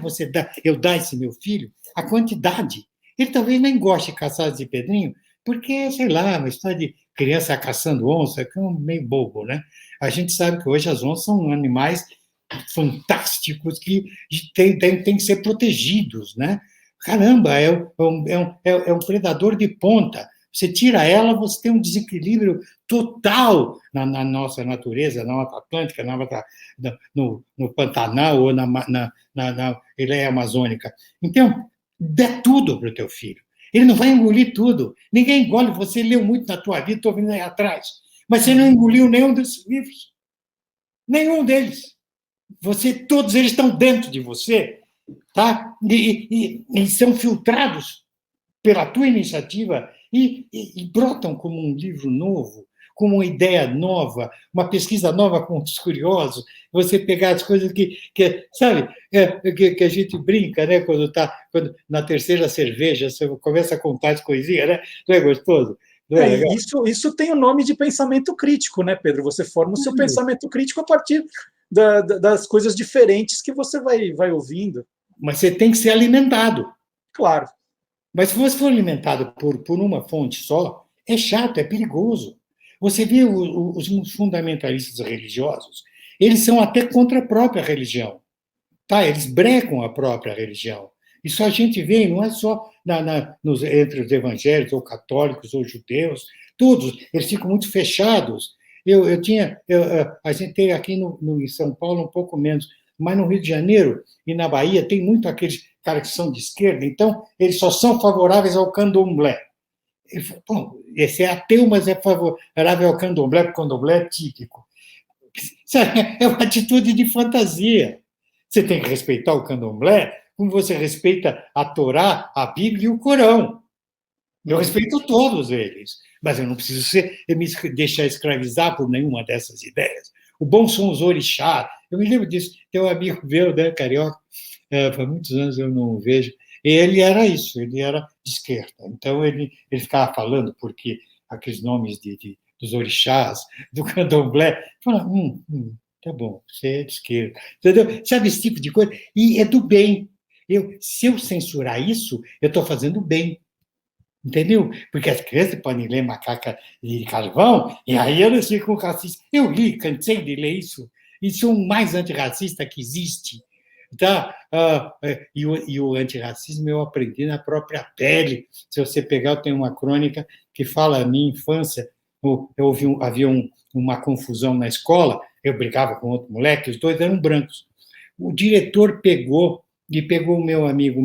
eu dar a esse meu filho a quantidade. Ele talvez nem goste de Caçadas de Pedrinho, porque, sei lá, uma história de criança caçando onça, que é meio bobo, né? A gente sabe que hoje as onças são animais fantásticos que têm que ser protegidos, né? Caramba, é um predador de ponta. Você tira ela, você tem um desequilíbrio total na nossa natureza, na Mata Atlântica, no Pantanal ou na Ileia Amazônica. Então, dê tudo para o teu filho. Ele não vai engolir tudo. Ninguém engole. Você leu muito na tua vida, estou vindo aí atrás. Mas você não engoliu nenhum desses livros. Nenhum deles. Todos eles estão dentro de você, tá? E são filtrados pela tua iniciativa e brotam como um livro novo, com uma ideia nova, uma pesquisa nova com os curiosos, você pegar as coisas que sabe, que a gente brinca, né? Quando na terceira cerveja você começa a contar as coisinhas, né? Não é gostoso? Não é legal? Isso tem o nome de pensamento crítico, né, Pedro? Você forma o seu pensamento crítico a partir das coisas diferentes que você vai ouvindo. Mas você tem que ser alimentado. Claro. Mas se você for alimentado por uma fonte só, é chato, é perigoso. Você vê os fundamentalistas religiosos, eles são até contra a própria religião. Tá? Eles brecam a própria religião. Isso a gente vê, não é só entre os evangélicos, ou católicos, ou judeus, todos, eles ficam muito fechados. A gente tem aqui em São Paulo um pouco menos, mas no Rio de Janeiro e na Bahia tem muito aqueles caras que são de esquerda, então eles só são favoráveis ao candomblé. Bom, esse é ateu, mas é favorável ao candomblé, porque o candomblé é típico. É uma atitude de fantasia. Você tem que respeitar o candomblé como você respeita a Torá, a Bíblia e o Corão. Eu respeito todos eles, mas eu não preciso me deixar escravizar por nenhuma dessas ideias. O bom são os orixás. Eu me lembro disso. Tem um amigo meu, né, carioca, faz muitos anos eu não o vejo, e ele era isso, ele era de esquerda. Então, ele ficava falando, porque aqueles nomes dos orixás, do candomblé, fala, tá bom, você é de esquerda. Entendeu? Sabe esse tipo de coisa? E é do bem. Se eu censurar isso, eu estou fazendo bem. Entendeu? Porque as crianças podem ler Macaca de Carvão, e aí elas ficam racistas. Eu cansei de ler isso. Isso é o mais antirracista que existe. Tá? E o antirracismo eu aprendi na própria pele. Se você pegar, eu tenho uma crônica que fala a minha infância. Havia uma confusão na escola, eu brigava com outro moleque, os dois eram brancos. O diretor pegou o meu amigo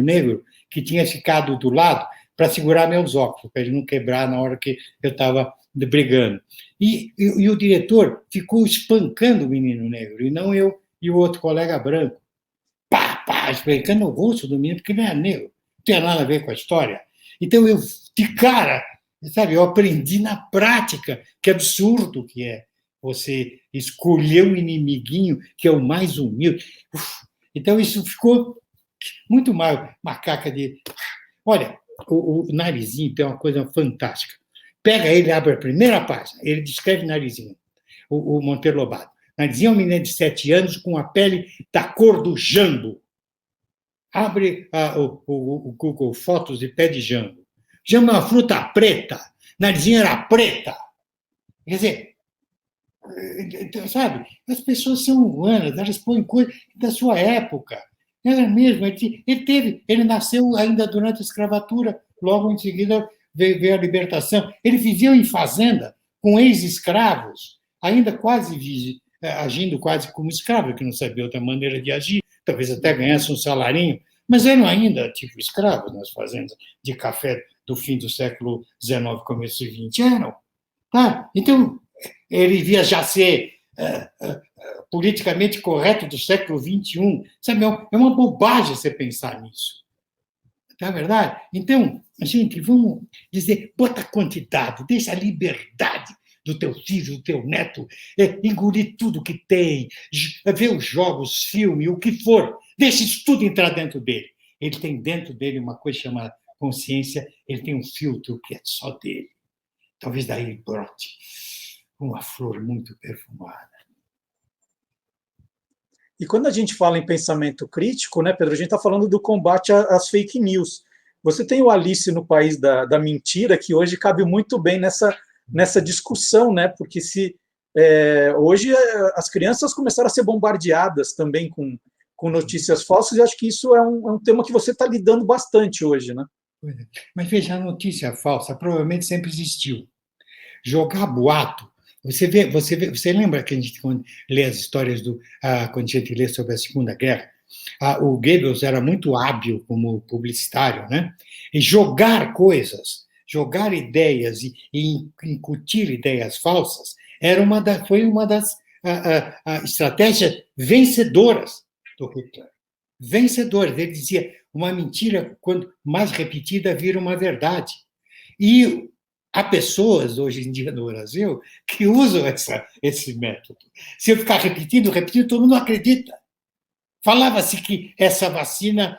negro, que tinha ficado do lado, para segurar meus óculos, para ele não quebrar na hora que eu estava brigando. E o diretor ficou espancando o menino negro, e não eu e o outro colega branco. Espancando o rosto do menino, porque ele era negro. Não tinha nada a ver com a história. Então, de cara, sabe, eu aprendi na prática que absurdo que é você escolher um inimiguinho que é o mais humilde. Então, isso ficou muito mais macaca de... Olha, o Narizinho tem uma coisa fantástica. Pega ele, abre a primeira página, ele descreve Narizinho, o Monteiro Lobato. Narizinho é um menino de 7 anos com a pele da cor do jambo. Abre o Google Fotos de pé de jambo. Jambo é uma fruta preta. Narizinho era preta. Quer dizer, sabe, as pessoas são humanas, elas põem coisas da sua época. Ela mesma, ele nasceu ainda durante a escravatura, logo em seguida veio a libertação. Ele vivia em fazenda com ex-escravos, ainda agindo quase como escravo, que não sabia outra maneira de agir, talvez até ganhasse um salarinho, mas eram ainda tipo escravos nas fazendas de café do fim do século XIX, começo do XX, eram. Tá? Então, ele via já ser politicamente correto do século XXI. Sabe, é uma bobagem você pensar nisso. Não é verdade? Então, gente, vamos dizer, bota quantidade, deixa a liberdade do teu filho, do teu neto, engolir tudo que tem, ver os jogos, filme, o que for, deixa isso tudo entrar dentro dele. Ele tem dentro dele uma coisa chamada consciência, ele tem um filtro que é só dele. Talvez daí brote uma flor muito perfumada. E quando a gente fala em pensamento crítico, né, Pedro, a gente está falando do combate às fake news. Você tem o Alice no País da Mentira, que hoje cabe muito bem nessa discussão, né? Porque hoje as crianças começaram a ser bombardeadas também com notícias falsas, e acho que isso é um tema que você está lidando bastante hoje, né? Mas veja, a notícia falsa provavelmente sempre existiu. Jogar boato. Você lembra que a gente, quando lê as histórias quando a gente lê sobre a Segunda Guerra, o Goebbels era muito hábil como publicitário, né? E jogar coisas, jogar ideias e incutir ideias falsas foi uma das estratégias vencedoras do Hitler. Vencedoras. Ele dizia, uma mentira, quando mais repetida, vira uma verdade. E há pessoas, hoje em dia, no Brasil, que usam esse método. Se eu ficar repetindo, todo mundo não acredita. Falava-se que essa vacina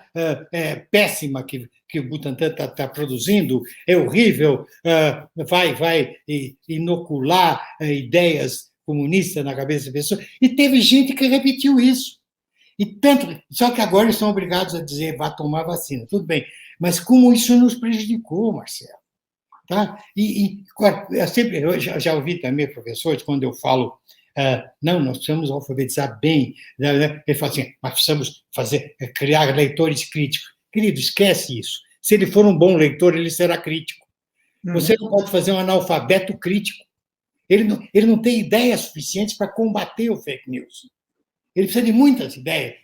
é péssima que o Butantan está produzindo, é horrível, vai inocular ideias comunistas na cabeça das pessoas. E teve gente que repetiu isso. E tanto, só que agora eles são obrigados a dizer, vá tomar vacina. Tudo bem. Mas como isso nos prejudicou, Marcelo? Tá? Eu já ouvi também professores, quando eu falo, não, nós precisamos alfabetizar bem, né? Ele fala assim, mas precisamos criar leitores críticos. Querido, esquece isso. Se ele for um bom leitor, ele será crítico. Você não pode fazer um analfabeto crítico. Ele não tem ideias suficientes para combater o fake news. Ele precisa de muitas ideias.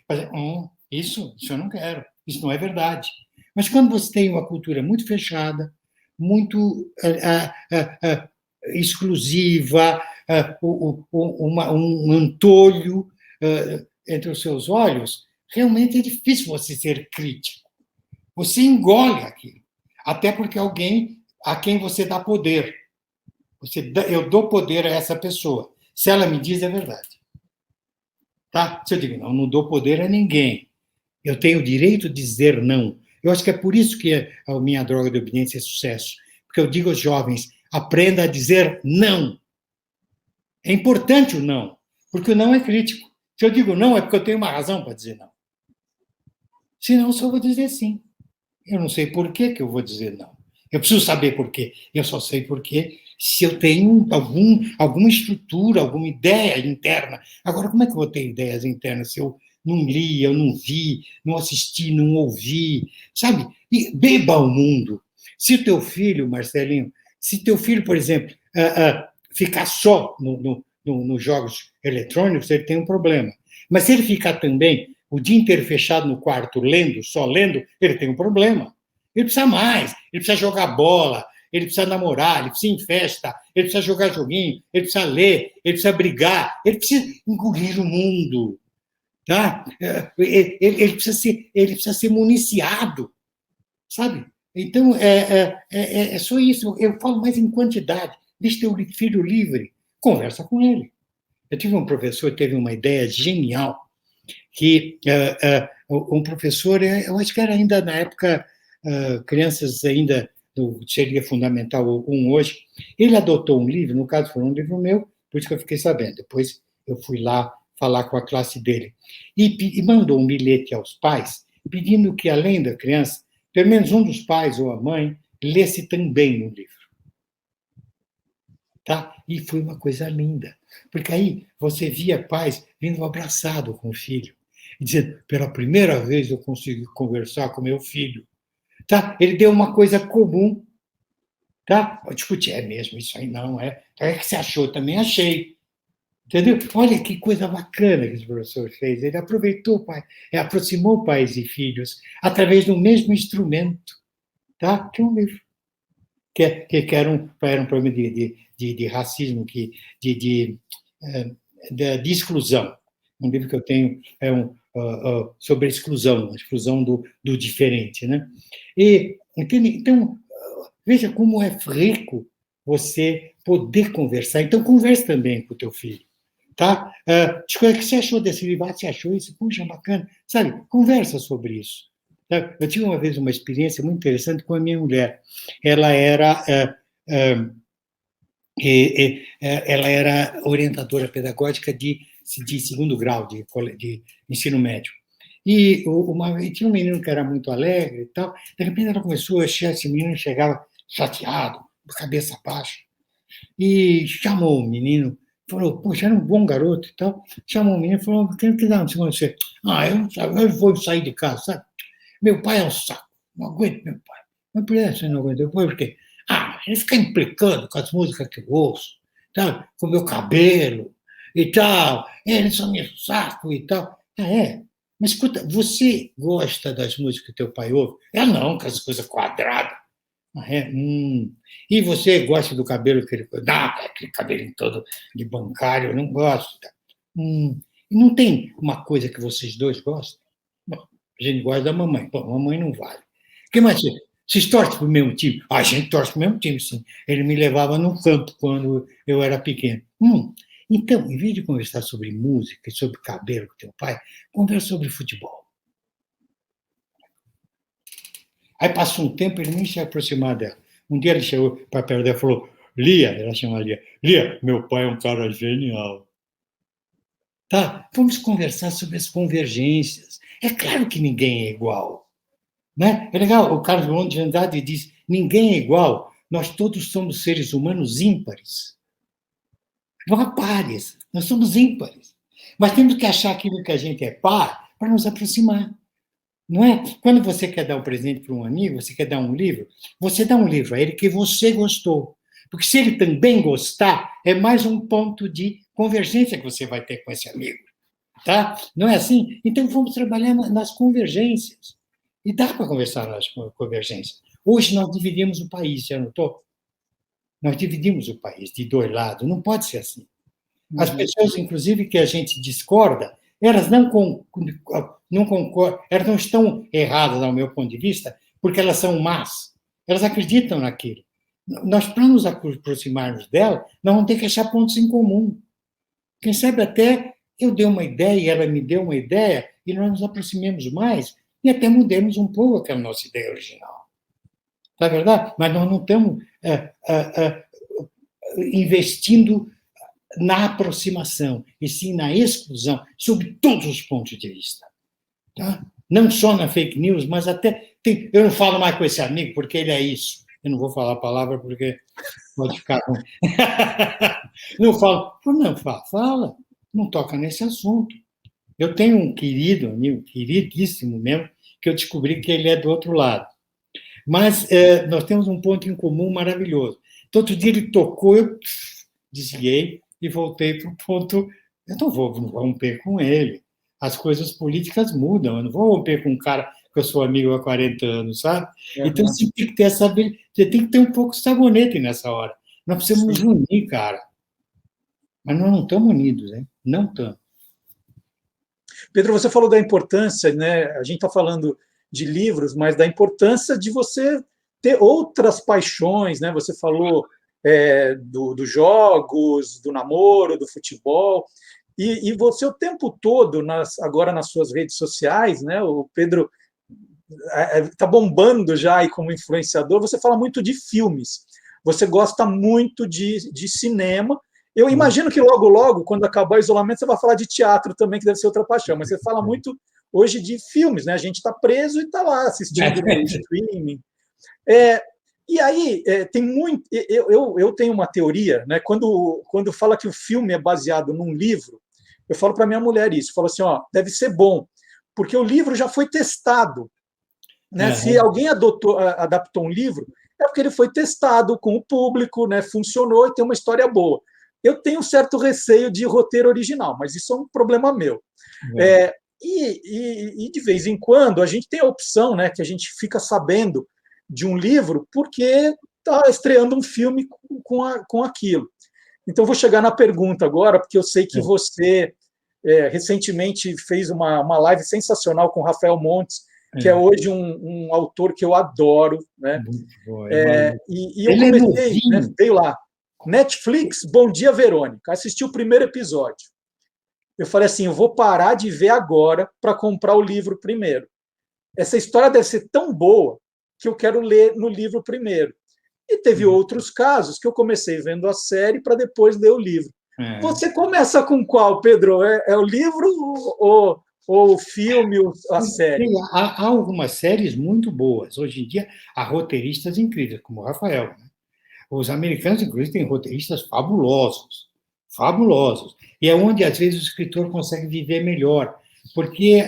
Isso eu não quero, isso não é verdade. Mas quando você tem uma cultura muito fechada, muito exclusiva, um antolho entre os seus olhos, realmente é difícil você ser crítico. Você engole aquilo, até porque alguém a quem você dá poder. Eu dou poder a essa pessoa. Se ela me diz, é verdade. Tá? Se eu digo, não dou poder a ninguém. Eu tenho o direito de dizer não. Eu acho que é por isso que a minha droga de obediência é sucesso. Porque eu digo aos jovens, aprenda a dizer não. É importante o não, porque o não é crítico. Se eu digo não, é porque eu tenho uma razão para dizer não. Senão, eu só vou dizer sim. Eu não sei por que eu vou dizer não. Eu preciso saber por quê. Eu só sei por quê se eu tenho alguma estrutura, alguma ideia interna. Agora, como é que eu vou ter ideias internas se eu não li, eu não vi, não assisti, não ouvi, sabe? E beba o mundo. Se o teu filho, Marcelinho, por exemplo, ficar só nos jogos eletrônicos, ele tem um problema. Mas se ele ficar também o dia inteiro fechado no quarto, só lendo, ele tem um problema. Ele precisa mais, ele precisa jogar bola, ele precisa namorar, ele precisa ir em festa, ele precisa jogar joguinho, ele precisa ler, ele precisa brigar, ele precisa engolir o mundo. Tá? Ele precisa ser municiado, sabe? Então, é só isso. Eu falo mais em quantidade. Deixa teu filho livre, conversa com ele. Eu tive um professor que teve uma ideia genial, que um professor, eu acho que era ainda na época, crianças ainda, seria Fundamental 1 hoje, ele adotou um livro, no caso foi um livro meu, por isso que eu fiquei sabendo. Depois eu fui lá falar com a classe dele. E mandou um bilhete aos pais, pedindo que, além da criança, pelo menos um dos pais ou a mãe lesse também o livro. Tá? E foi uma coisa linda, porque aí você via pais vindo abraçado com o filho, dizendo, pela primeira vez eu consegui conversar com meu filho. Tá? Ele deu uma coisa comum. Tá? Eu discuti, é mesmo, isso aí não é. É que você achou, também achei. Entendeu? Olha que coisa bacana que esse professor fez. Ele aproveitou, aproximou pais e filhos através do mesmo instrumento, tá? Que é um livro. Que era um problema de racismo, de exclusão. Um livro que eu tenho sobre a exclusão do diferente, né? Então, veja como é rico você poder conversar. Então, converse também com o teu filho. Tá? O que você achou desse livro? Você achou isso? Puxa, bacana. Sabe, conversa sobre isso. Tá? Eu tive uma vez uma experiência muito interessante com a minha mulher. Ela era orientadora pedagógica de segundo grau, de ensino médio. E tinha um menino que era muito alegre e tal. De repente, ela começou a achar esse menino, chegava chateado, cabeça baixa, e chamou o menino. Falou, poxa, era um bom garoto e tal. Chamou o menino e falou, quem que dá um segundo você? Eu vou sair de casa, sabe? Meu pai é um saco, não aguento meu pai. Mas por que você não aguenta? Por quê? Ele fica implicando com as músicas que eu ouço, tá? Com o meu cabelo e tal. Ele só me enche o saco e tal. Mas escuta, você gosta das músicas que teu pai ouve? Não, com as coisas quadradas. E você gosta do cabelo que ele... Não, aquele cabelinho todo de bancário, eu não gosto. E não tem uma coisa que vocês dois gostam? Bom, a gente gosta da mamãe. Bom, mamãe não vale. O que mais? Vocês torcem para o mesmo time? A gente torce para o mesmo time, sim. Ele me levava no campo quando eu era pequeno. Então, em vez de conversar sobre música e sobre cabelo com teu pai, conversa sobre futebol. Aí passou um tempo, ele nem se aproximava dela. Um dia ele chegou para perto dela e falou, Lia, ela chama Lia, Lia, meu pai é um cara genial. Tá? Vamos conversar sobre as convergências. É claro que ninguém é igual. Né? É legal, o Carlos Drummond de Andrade diz, ninguém é igual, nós todos somos seres humanos ímpares. Não há pares, nós somos ímpares. Mas temos que achar aquilo que a gente é par para nos aproximar. Não é? Quando você quer dar um presente para um amigo, você quer dar um livro, você dá um livro a ele que você gostou. Porque se ele também gostar, é mais um ponto de convergência que você vai ter com esse amigo. Tá? Não é assim? Então vamos trabalhar nas convergências. E dá para conversar nas convergências. Hoje nós dividimos o país, já notou? Nós dividimos o país de dois lados, não pode ser assim. As pessoas, inclusive, que a gente discorda, elas não concordam, elas não estão erradas, ao meu ponto de vista, porque elas são más. Elas acreditam naquilo. Nós, para nos aproximarmos dela, nós vamos ter que achar pontos em comum. Quem sabe até eu dei uma ideia, ela me deu uma ideia, e nós nos aproximemos mais, e até mudemos um pouco aquela nossa ideia original. Não é verdade? Mas nós não estamos investindo na aproximação, e sim na exclusão, sob todos os pontos de vista. Tá? Não só na fake news, mas até... eu não falo mais com esse amigo, porque ele é isso. Eu não vou falar a palavra, porque pode ficar ruim. Não falo. Não, fala. Não toca nesse assunto. Eu tenho um querido amigo, queridíssimo mesmo, que eu descobri que ele é do outro lado. Mas nós temos um ponto em comum maravilhoso. Então, outro dia ele tocou, eu desliguei e voltei para o ponto... Eu não vou romper com ele. As coisas políticas mudam. Eu não vou romper com um cara que eu sou amigo há 40 anos, sabe? Uhum. Então, você tem que ter você tem que ter um pouco de sabonete nessa hora. Nós precisamos nos unir, cara. Mas nós não estamos unidos, hein? Não estamos. Pedro, você falou da importância, né? A gente está falando de livros, mas da importância de você ter outras paixões, né? Você falou dos jogos, do namoro, do futebol, e você o tempo todo, agora nas suas redes sociais, né? O Pedro está bombando já aí como influenciador, você fala muito de filmes, você gosta muito de cinema. Eu imagino que logo, logo, quando acabar o isolamento, você vai falar de teatro também, que deve ser outra paixão, mas você fala muito hoje de filmes, né? A gente está preso e está lá assistindo no streaming. E aí, tem muito... Eu tenho uma teoria, né? Quando fala que o filme é baseado num livro, eu falo para minha mulher isso, falo assim, ó, deve ser bom, porque o livro já foi testado. Né? Uhum. Se alguém adaptou um livro, é porque ele foi testado com o público, né? Funcionou e tem uma história boa. Eu tenho um certo receio de roteiro original, mas isso é um problema meu. Uhum. E de vez em quando a gente tem a opção, né, que a gente fica sabendo de um livro porque está estreando um filme com aquilo. Então, vou chegar na pergunta agora, porque eu sei que você recentemente fez uma live sensacional com o Rafael Montes, que é hoje um autor que eu adoro. Né? E eu comecei, né, veio lá, Netflix, Bom Dia, Verônica. Assisti o primeiro episódio. Eu falei assim, eu vou parar de ver agora para comprar o livro primeiro. Essa história deve ser tão boa que eu quero ler no livro primeiro. E teve outros casos que eu comecei vendo a série para depois ler o livro. Você começa com qual, Pedro? É o livro ou o filme, a série? Há algumas séries muito boas. Hoje em dia, há roteiristas incríveis, como o Rafael. Né? Os americanos, inclusive, têm roteiristas fabulosos. Fabulosos. E é onde, às vezes, o escritor consegue viver melhor. Porque,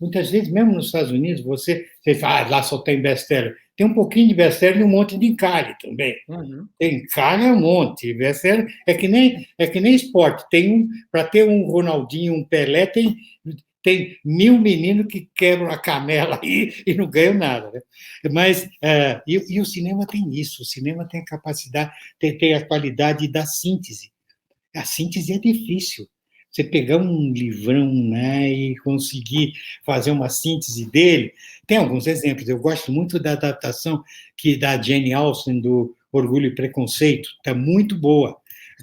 muitas vezes, mesmo nos Estados Unidos, você fala, lá só tem best-seller. Tem um pouquinho de best-seller e um monte de encalhe também. Uhum. Tem encalhe um monte. Best-seller é que nem esporte. Para ter um Ronaldinho, um Pelé, tem 1000 meninos que quebram a canela e não ganham nada. Né? Mas e o cinema tem isso. O cinema tem a capacidade, tem a qualidade da síntese. A síntese é difícil. você pegar um livrão, né, e conseguir fazer uma síntese dele. Tem alguns exemplos. Eu gosto muito da adaptação da Jane Austen do Orgulho e Preconceito. Está muito boa.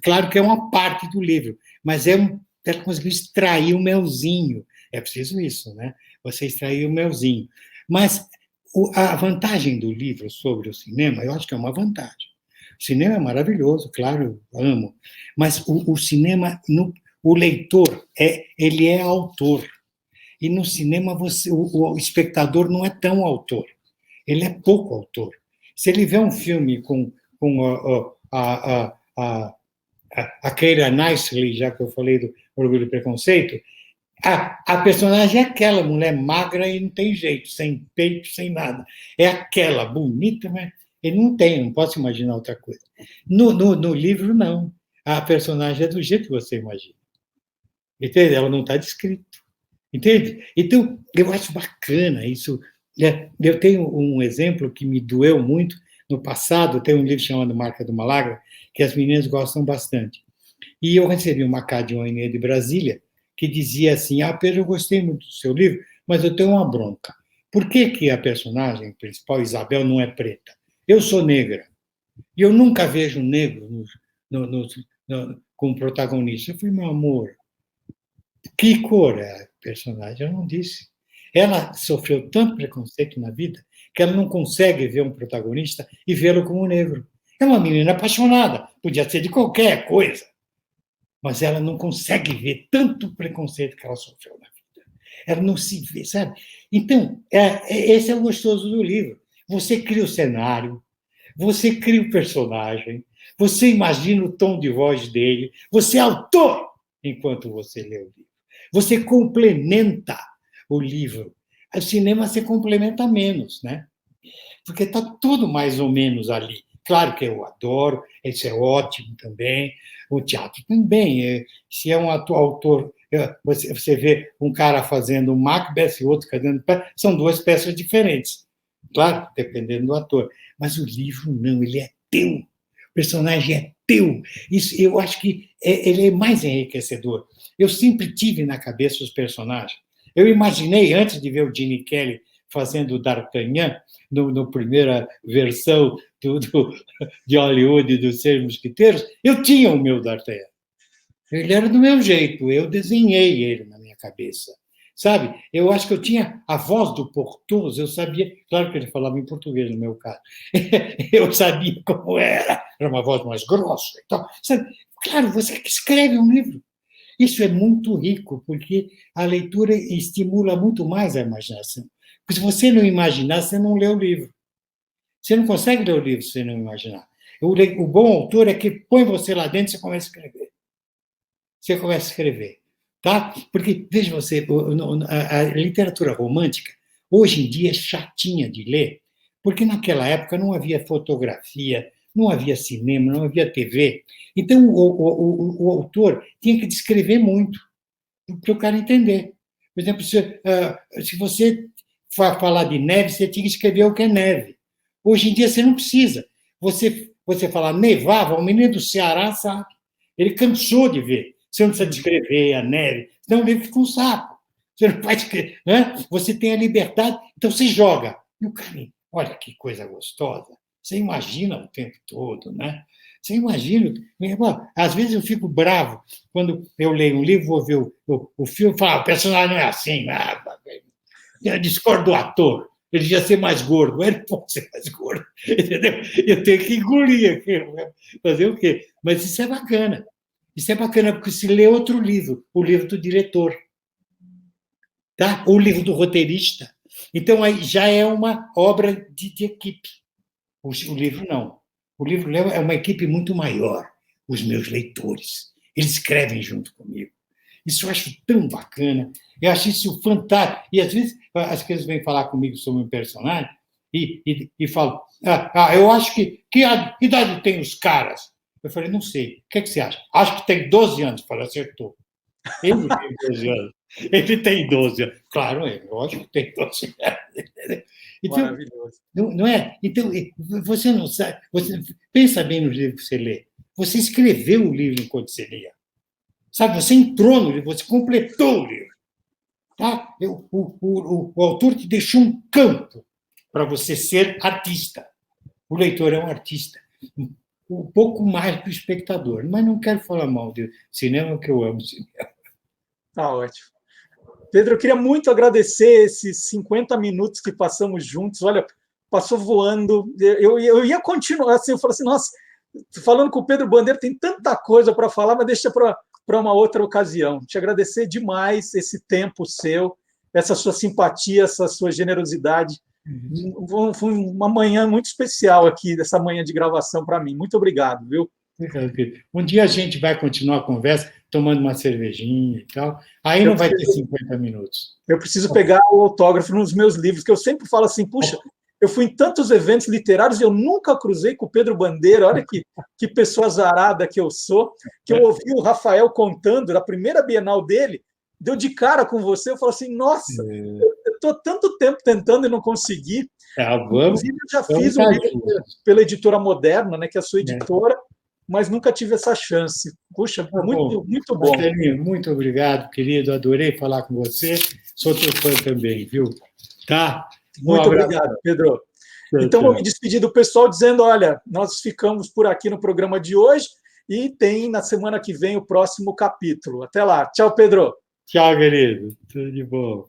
Claro que é uma parte do livro, mas ela conseguiu extrair o melzinho. É preciso isso, né? Você extrair o melzinho. Mas a vantagem do livro sobre o cinema, eu acho que é uma vantagem. O cinema é maravilhoso, claro, eu amo. Mas o cinema, o leitor, ele é autor. E no cinema, o espectador não é tão autor. Ele é pouco autor. Se ele vê um filme com a Keira Knightley, já que eu falei do Orgulho e Preconceito, a personagem é aquela mulher magra e não tem jeito, sem peito, sem nada. É aquela, bonita, mas ele não posso imaginar outra coisa. No livro, não. A personagem é do jeito que você imagina. Entende? Ela não está descrita. Entende? Então, eu acho bacana isso. Eu tenho um exemplo que me doeu muito no passado, tem um livro chamado Marca do Malagra, que as meninas gostam bastante. E eu recebi uma carta de uma menina de Brasília que dizia assim: Pedro, eu gostei muito do seu livro, mas eu tenho uma bronca. Por que a personagem principal, Isabel, não é preta? Eu sou negra. E eu nunca vejo negro como protagonista. Eu falei, meu amor, que cor é a personagem? Eu não disse. Ela sofreu tanto preconceito na vida que ela não consegue ver um protagonista e vê-lo como negro. É uma menina apaixonada, podia ser de qualquer coisa, mas ela não consegue ver tanto preconceito que ela sofreu na vida. Ela não se vê, sabe? Então, esse é o gostoso do livro. Você cria o cenário, você cria o personagem, você imagina o tom de voz dele, você é autor enquanto você lê o livro. Você complementa o livro. O cinema se complementa menos, né? Porque está tudo mais ou menos ali. Claro que eu adoro, isso é ótimo também. O teatro também. Se é um autor, você vê um cara fazendo um Macbeth e outro fazendo... São duas peças diferentes. Claro, dependendo do ator. Mas o livro não, ele é teu. O personagem é teu. Isso, eu acho que ele é mais enriquecedor. Eu sempre tive na cabeça os personagens. Eu imaginei, antes de ver o Gene Kelly fazendo o D'Artagnan, na primeira versão de Hollywood dos Seis Mosqueteiros, eu tinha o meu D'Artagnan. Ele era do meu jeito, eu desenhei ele na minha cabeça. Sabe? Eu acho que eu tinha a voz do Porthos, eu sabia, claro que ele falava em português no meu caso, eu sabia como era uma voz mais grossa e tal. Sabe? Claro, você que escreve um livro. Isso é muito rico, porque a leitura estimula muito mais a imaginação. Porque se você não imaginar, você não lê o livro. Você não consegue ler o livro se você não imaginar. O bom autor é que põe você lá dentro e você começa a escrever. Você começa a escrever. Tá? Porque, veja você, a literatura romântica, hoje em dia, é chatinha de ler, porque naquela época não havia fotografia, não havia cinema, não havia TV. Então, o autor tinha que descrever muito para o cara entender. Por exemplo, se você falar de neve, você tinha que escrever o que é neve. Hoje em dia, você não precisa. Você falar nevava, o menino do Ceará sabe. Ele cansou de ver. Você não precisa descrever a neve, senão o livro fica um saco. Você não vai escrever, né? Você tem a liberdade, então você joga. E o cara, olha que coisa gostosa. Você imagina o tempo todo, né? Você imagina. Às vezes eu fico bravo quando eu leio um livro, vou ver o filme e falo, o personagem não é assim. Eu discordo do ator. Ele devia ser mais gordo. Ele pode ser mais gordo. Entendeu? Eu tenho que engolir aquilo. Fazer o quê? Mas isso é bacana. Isso é bacana, porque se lê outro livro, o livro do diretor, tá? Ou o livro do roteirista. Então, aí já é uma obra de equipe. O livro não. O livro é uma equipe muito maior, os meus leitores. Eles escrevem junto comigo. Isso eu acho tão bacana. Eu acho isso fantástico. E, às vezes, as pessoas vêm falar comigo sobre um personagem e falam, eu acho que idade tem os caras? Eu falei, não sei. O que você acha? Acho que tem 12 anos. Eu falei, acertou. Ele tem 12 anos. Ele tem 12 anos. Claro, lógico que tem 12 anos. Então, maravilhoso. Não é? Então, você não sabe. Você pensa bem no livro que você lê. Você escreveu o livro enquanto você lia. Sabe, você entrou no livro, você completou o livro. Tá? O autor te deixou um campo para você ser artista. O leitor é um artista. Um pouco mais do espectador. Mas não quero falar mal de cinema, que eu amo cinema. Tá ótimo. Pedro, eu queria muito agradecer esses 50 minutos que passamos juntos. Olha, passou voando. Eu ia continuar assim, eu falei assim, nossa, falando com o Pedro Bandeira, tem tanta coisa para falar, mas deixa para uma outra ocasião. Te agradecer demais esse tempo seu, essa sua simpatia, essa sua generosidade. Foi uma manhã muito especial aqui, dessa manhã de gravação para mim. Muito obrigado, viu? Um dia a gente vai continuar a conversa, tomando uma cervejinha e tal. Aí não vai ter 50 minutos. Eu preciso pegar o autógrafo nos meus livros, que eu sempre falo assim, puxa, eu fui em tantos eventos literários e eu nunca cruzei com o Pedro Bandeira. Olha que pessoa azarada que eu sou, que eu ouvi o Rafael contando da primeira Bienal dele, deu de cara com você, eu falo assim, nossa, eu estou tanto tempo tentando e não consegui. Inclusive, eu já fiz um livro pela Editora Moderna, né, que é a sua editora, mas nunca tive essa chance. Puxa, muito bom. Marcelinho, muito obrigado, querido. Adorei falar com você. Sou teu fã também, viu? Tá? Muito obrigado, Pedro. Então, vou me despedir do pessoal dizendo, olha, nós ficamos por aqui no programa de hoje e tem na semana que vem o próximo capítulo. Até lá. Tchau, Pedro. Tchau, querido. Tudo de bom.